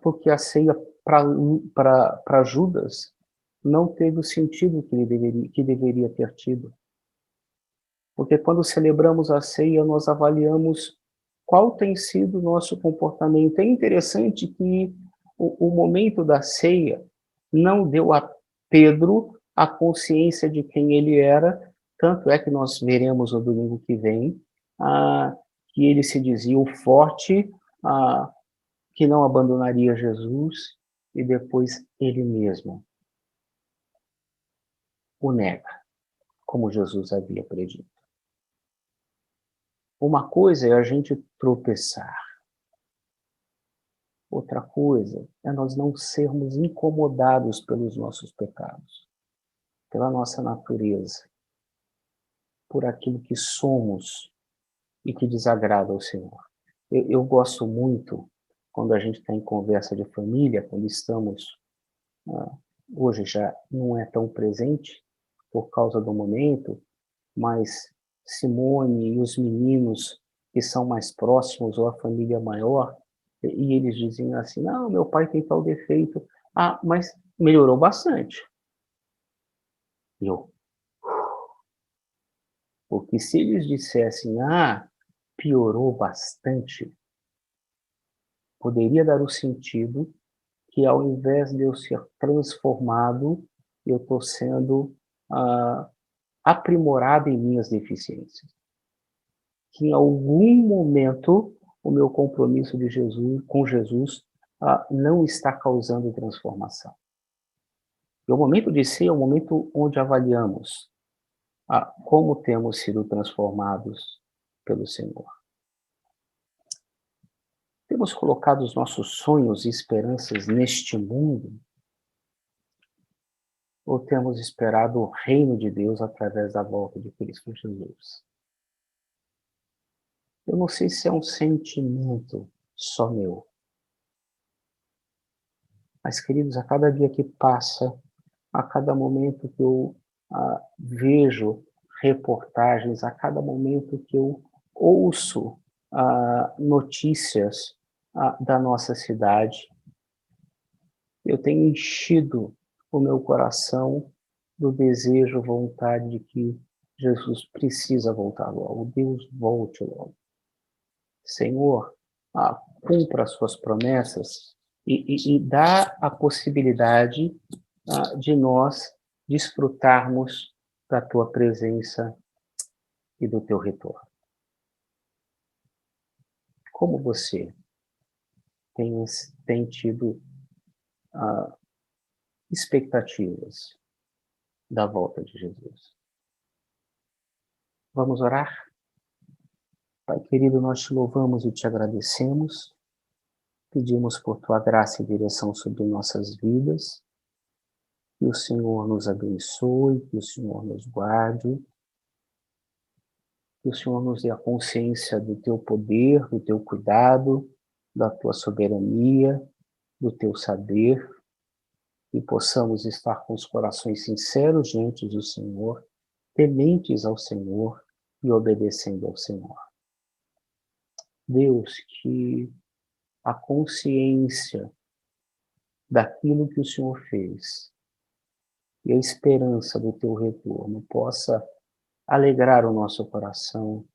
S3: porque a ceia para Judas não teve o sentido que deveria ter tido. Porque quando celebramos a ceia, nós avaliamos qual tem sido o nosso comportamento. É interessante que o momento da ceia não deu a Pedro a consciência de quem ele era, tanto é que nós veremos no domingo que vem, que ele se dizia o forte, que não abandonaria Jesus, e depois ele mesmo o nega, como Jesus havia predito. Uma coisa é a gente tropeçar. Outra coisa é nós não sermos incomodados pelos nossos pecados, pela nossa natureza, por aquilo que somos e que desagrada ao Senhor. Eu gosto muito quando a gente está em conversa de família, quando estamos, hoje já não é tão presente por causa do momento, mas Simone e os meninos que são mais próximos ou a família maior, e eles dizem assim, não, meu pai tem tal defeito. Mas melhorou bastante. Porque se eles dissessem, piorou bastante, poderia dar o sentido que ao invés de eu ser transformado, eu estou sendo aprimorado em minhas deficiências. Que em algum momento o meu compromisso com Jesus não está causando transformação. E o momento de ser é o momento onde avaliamos como temos sido transformados pelo Senhor. Temos colocado os nossos sonhos e esperanças neste mundo? Ou temos esperado o reino de Deus através da volta de Cristo Jesus? Eu não sei se é um sentimento só meu. Mas, queridos, a cada dia que passa, a cada momento que eu vejo reportagens, a cada momento que eu ouço notícias da nossa cidade, eu tenho enchido o meu coração do desejo, vontade de que Jesus precisa voltar logo, Deus volte logo. Senhor, cumpra as suas promessas e dá a possibilidade de nós desfrutarmos da tua presença e do teu retorno. Como você tem tido expectativas da volta de Jesus? Vamos orar? Pai querido, nós te louvamos e te agradecemos. Pedimos por tua graça e direção sobre nossas vidas. Que o Senhor nos abençoe, que o Senhor nos guarde, que o Senhor nos dê a consciência do teu poder, do teu cuidado, da tua soberania, do teu saber, e possamos estar com os corações sinceros diante do Senhor, tementes ao Senhor e obedecendo ao Senhor. Deus, que a consciência daquilo que o Senhor fez e a esperança do teu retorno possa alegrar o nosso coração,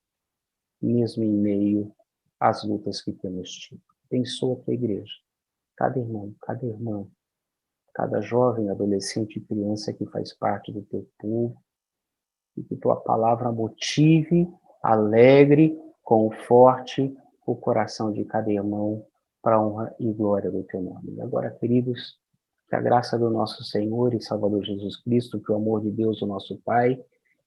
S3: mesmo em meio às lutas que temos tido. Abençoa a tua igreja, cada irmão, cada irmã, cada jovem, adolescente e criança que faz parte do teu povo, e que tua palavra motive, alegre, conforte o coração de cada irmão para a honra e glória do teu nome. E agora, queridos, que a graça do nosso Senhor e Salvador Jesus Cristo, que o amor de Deus, o nosso Pai,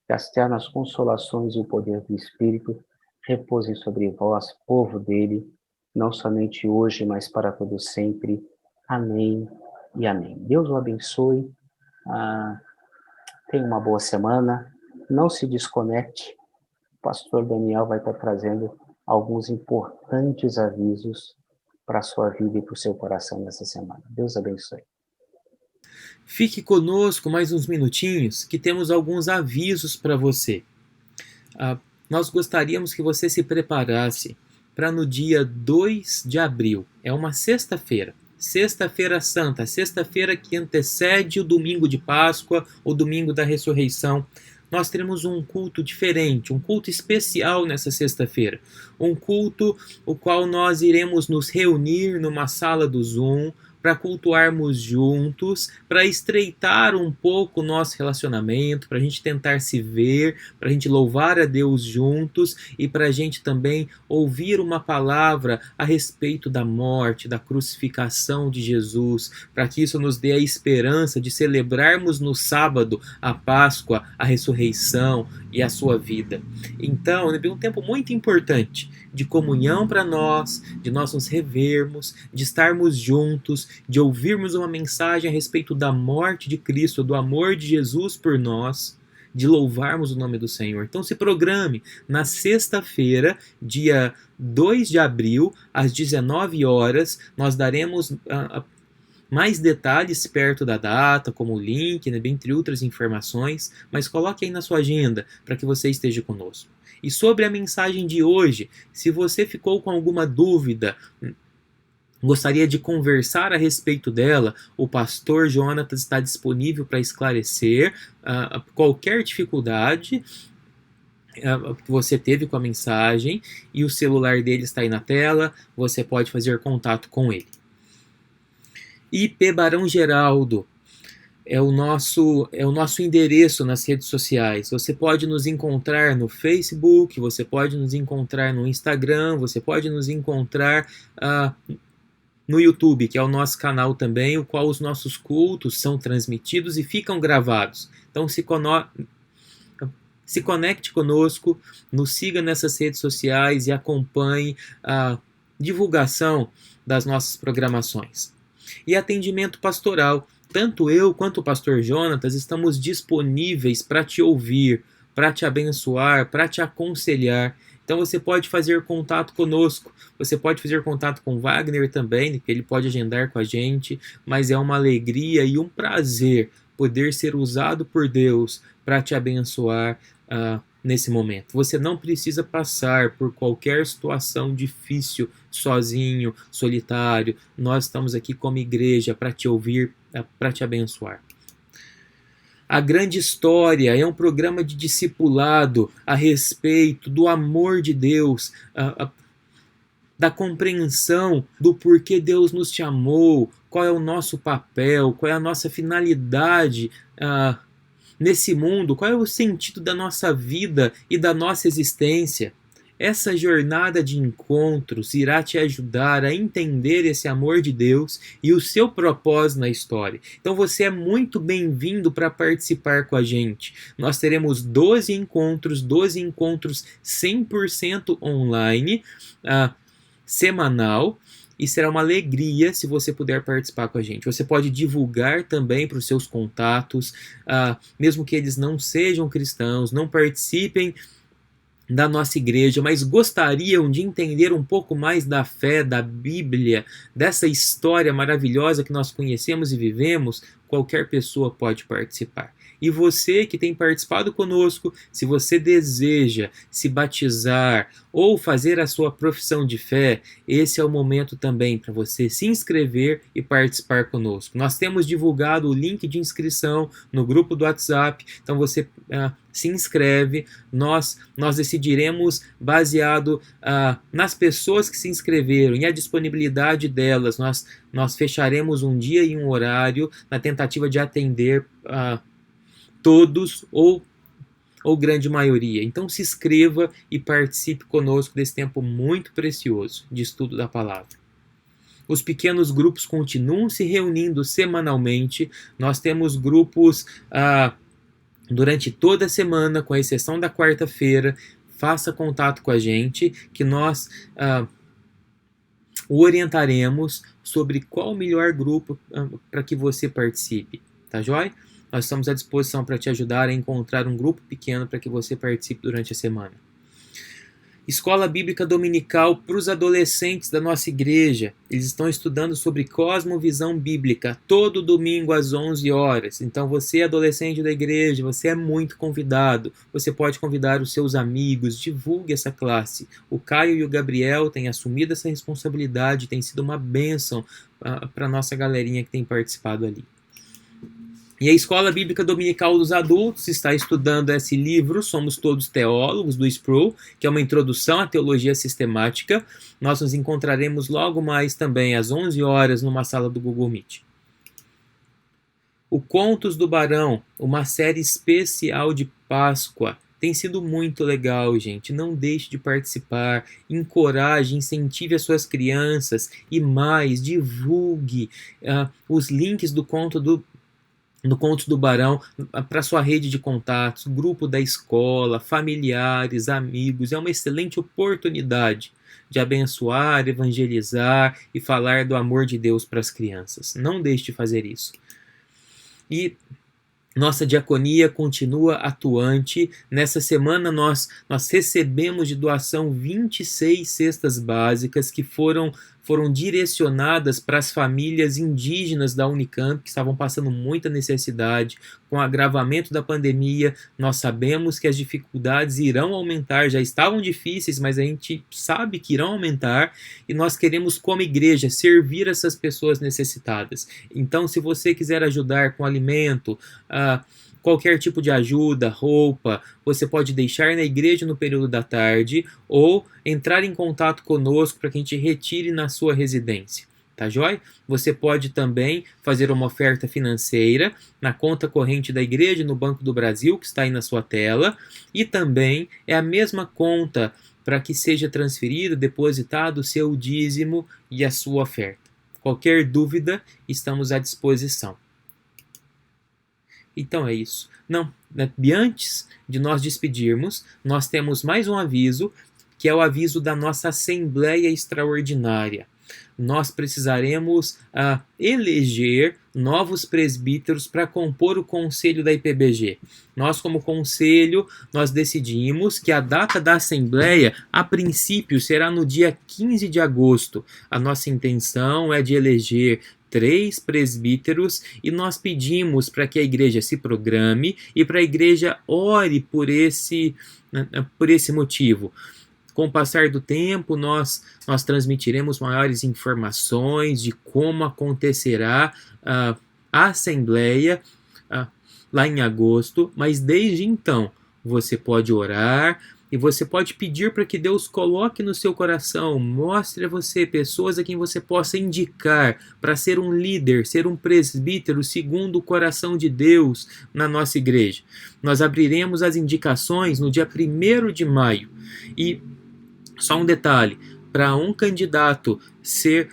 S3: que as ternas consolações e o poder do Espírito repousem sobre vós, povo dele, não somente hoje, mas para todo sempre. Amém e amém. Deus o abençoe. Tenha uma boa semana. Não se desconecte. O pastor Daniel vai estar trazendo alguns importantes avisos para a sua vida e para o seu coração nessa semana. Deus abençoe.
S1: Fique conosco mais uns minutinhos, que temos alguns avisos para você. Nós gostaríamos que você se preparasse para no dia 2 de abril, é uma sexta-feira, Sexta-feira Santa, sexta-feira que antecede o domingo de Páscoa, o domingo da ressurreição. Nós teremos um culto diferente, um culto especial nessa sexta-feira. Um culto o qual nós iremos nos reunir numa sala do Zoom para cultuarmos juntos, para estreitar um pouco o nosso relacionamento, para a gente tentar se ver, para a gente louvar a Deus juntos e para a gente também ouvir uma palavra a respeito da morte, da crucificação de Jesus, para que isso nos dê a esperança de celebrarmos no sábado a Páscoa, a ressurreição e a sua vida. Então, é um tempo muito importante de comunhão para nós, de nós nos revermos, de estarmos juntos, de ouvirmos uma mensagem a respeito da morte de Cristo, do amor de Jesus por nós, de louvarmos o nome do Senhor. Então se programe na sexta-feira, dia 2 de abril, às 19 horas, nós daremos mais detalhes perto da data, como o link, né, entre outras informações, mas coloque aí na sua agenda para que você esteja conosco. E sobre a mensagem de hoje, se você ficou com alguma dúvida, gostaria de conversar a respeito dela, o pastor Jonatas está disponível para esclarecer qualquer dificuldade que você teve com a mensagem, e o celular dele está aí na tela, você pode fazer contato com ele. IP Barão Geraldo é o nosso endereço nas redes sociais. Você pode nos encontrar no Facebook, você pode nos encontrar no Instagram, você pode nos encontrar no YouTube, que é o nosso canal também, o qual os nossos cultos são transmitidos e ficam gravados. Então se conecte conosco, nos siga nessas redes sociais e acompanhe a divulgação das nossas programações. E atendimento pastoral. Tanto eu quanto o pastor Jonatas estamos disponíveis para te ouvir, para te abençoar, para te aconselhar. Então você pode fazer contato conosco, você pode fazer contato com Wagner também, que ele pode agendar com a gente, mas é uma alegria e um prazer poder ser usado por Deus para te abençoar nesse momento. Você não precisa passar por qualquer situação difícil sozinho, solitário. Nós estamos aqui como igreja para te ouvir, para te abençoar. A Grande História é um programa de discipulado a respeito do amor de Deus, da compreensão do porquê Deus nos chamou, qual é o nosso papel, qual é a nossa finalidade nesse mundo, qual é o sentido da nossa vida e da nossa existência. Essa jornada de encontros irá te ajudar a entender esse amor de Deus e o seu propósito na história. Então você é muito bem-vindo para participar com a gente. Nós teremos 12 encontros 100% online, semanal, e será uma alegria se você puder participar com a gente. Você pode divulgar também para os seus contatos, mesmo que eles não sejam cristãos, não participem da nossa igreja, mas gostariam de entender um pouco mais da fé, da Bíblia, dessa história maravilhosa que nós conhecemos e vivemos. Qualquer pessoa pode participar. E você que tem participado conosco, se você deseja se batizar ou fazer a sua profissão de fé, esse é o momento também para você se inscrever e participar conosco. Nós temos divulgado o link de inscrição no grupo do WhatsApp, então você se inscreve, nós decidiremos baseado nas pessoas que se inscreveram e a disponibilidade delas, nós fecharemos um dia e um horário na tentativa de atender todos ou grande maioria. Então se inscreva e participe conosco desse tempo muito precioso de estudo da palavra. Os pequenos grupos continuam se reunindo semanalmente, nós temos grupos durante toda a semana, com exceção da quarta-feira. Faça contato com a gente, que nós o orientaremos sobre qual o melhor grupo para que você participe. Tá joia? Nós estamos à disposição para te ajudar a encontrar um grupo pequeno para que você participe durante a semana. Escola Bíblica Dominical para os adolescentes da nossa igreja. Eles estão estudando sobre cosmovisão bíblica todo domingo às 11 horas. Então você, adolescente da igreja, você é muito convidado. Você pode convidar os seus amigos, divulgue essa classe. O Caio e o Gabriel têm assumido essa responsabilidade, tem sido uma bênção para a nossa galerinha que tem participado ali. E a Escola Bíblica Dominical dos Adultos está estudando esse livro, Somos Todos Teólogos, do Sproul, que é uma introdução à teologia sistemática. Nós nos encontraremos logo mais também às 11 horas numa sala do Google Meet. O Contos do Barão, uma série especial de Páscoa. Tem sido muito legal, gente. Não deixe de participar, encoraje, incentive as suas crianças e mais, divulgue os links do Contos do Barão para sua rede de contatos, grupo da escola, familiares, amigos. É uma excelente oportunidade de abençoar, evangelizar e falar do amor de Deus para as crianças. Não deixe de fazer isso. E nossa diaconia continua atuante. Nessa semana nós recebemos de doação 26 cestas básicas que foram direcionadas para as famílias indígenas da Unicamp, que estavam passando muita necessidade. Com o agravamento da pandemia, nós sabemos que as dificuldades irão aumentar, já estavam difíceis, mas a gente sabe que irão aumentar, e nós queremos, como igreja, servir essas pessoas necessitadas. Então, se você quiser ajudar com alimento, qualquer tipo de ajuda, roupa, você pode deixar na igreja no período da tarde ou entrar em contato conosco para que a gente retire na sua residência. Tá joia? Você pode também fazer uma oferta financeira na conta corrente da igreja no Banco do Brasil, que está aí na sua tela, e também é a mesma conta para que seja transferido, depositado o seu dízimo e a sua oferta. Qualquer dúvida, estamos à disposição. Então é isso. Antes de nós despedirmos, nós temos mais um aviso, que é o aviso da nossa Assembleia Extraordinária. Nós precisaremos eleger novos presbíteros para compor o conselho da IPBG. Nós, como conselho, nós decidimos que a data da Assembleia, a princípio, será no dia 15 de agosto. A nossa intenção é de eleger 3 presbíteros e nós pedimos para que a igreja se programe e para a igreja ore por esse motivo. Com o passar do tempo, nós transmitiremos maiores informações de como acontecerá a Assembleia lá em agosto, mas desde então você pode orar e você pode pedir para que Deus coloque no seu coração, mostre a você pessoas a quem você possa indicar para ser um líder, ser um presbítero segundo o coração de Deus na nossa igreja. Nós abriremos as indicações no dia 1º de maio. E só um detalhe, para um candidato ser,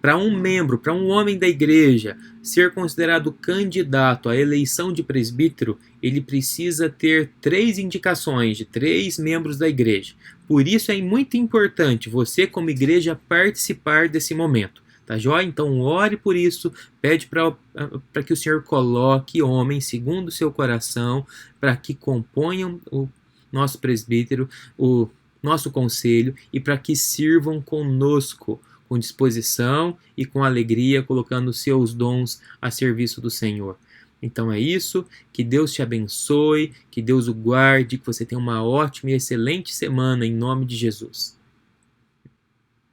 S1: para um membro, para um homem da igreja ser considerado candidato à eleição de presbítero, ele precisa ter 3 indicações de 3 membros da igreja. Por isso é muito importante você, como igreja, participar desse momento. Tá joia? Então ore por isso, pede para que o Senhor coloque homens segundo o seu coração, para que componham o nosso presbítero, o nosso conselho, e para que sirvam conosco com disposição e com alegria, colocando seus dons a serviço do Senhor. Então é isso, que Deus te abençoe, que Deus o guarde, que você tenha uma ótima e excelente semana em nome de Jesus.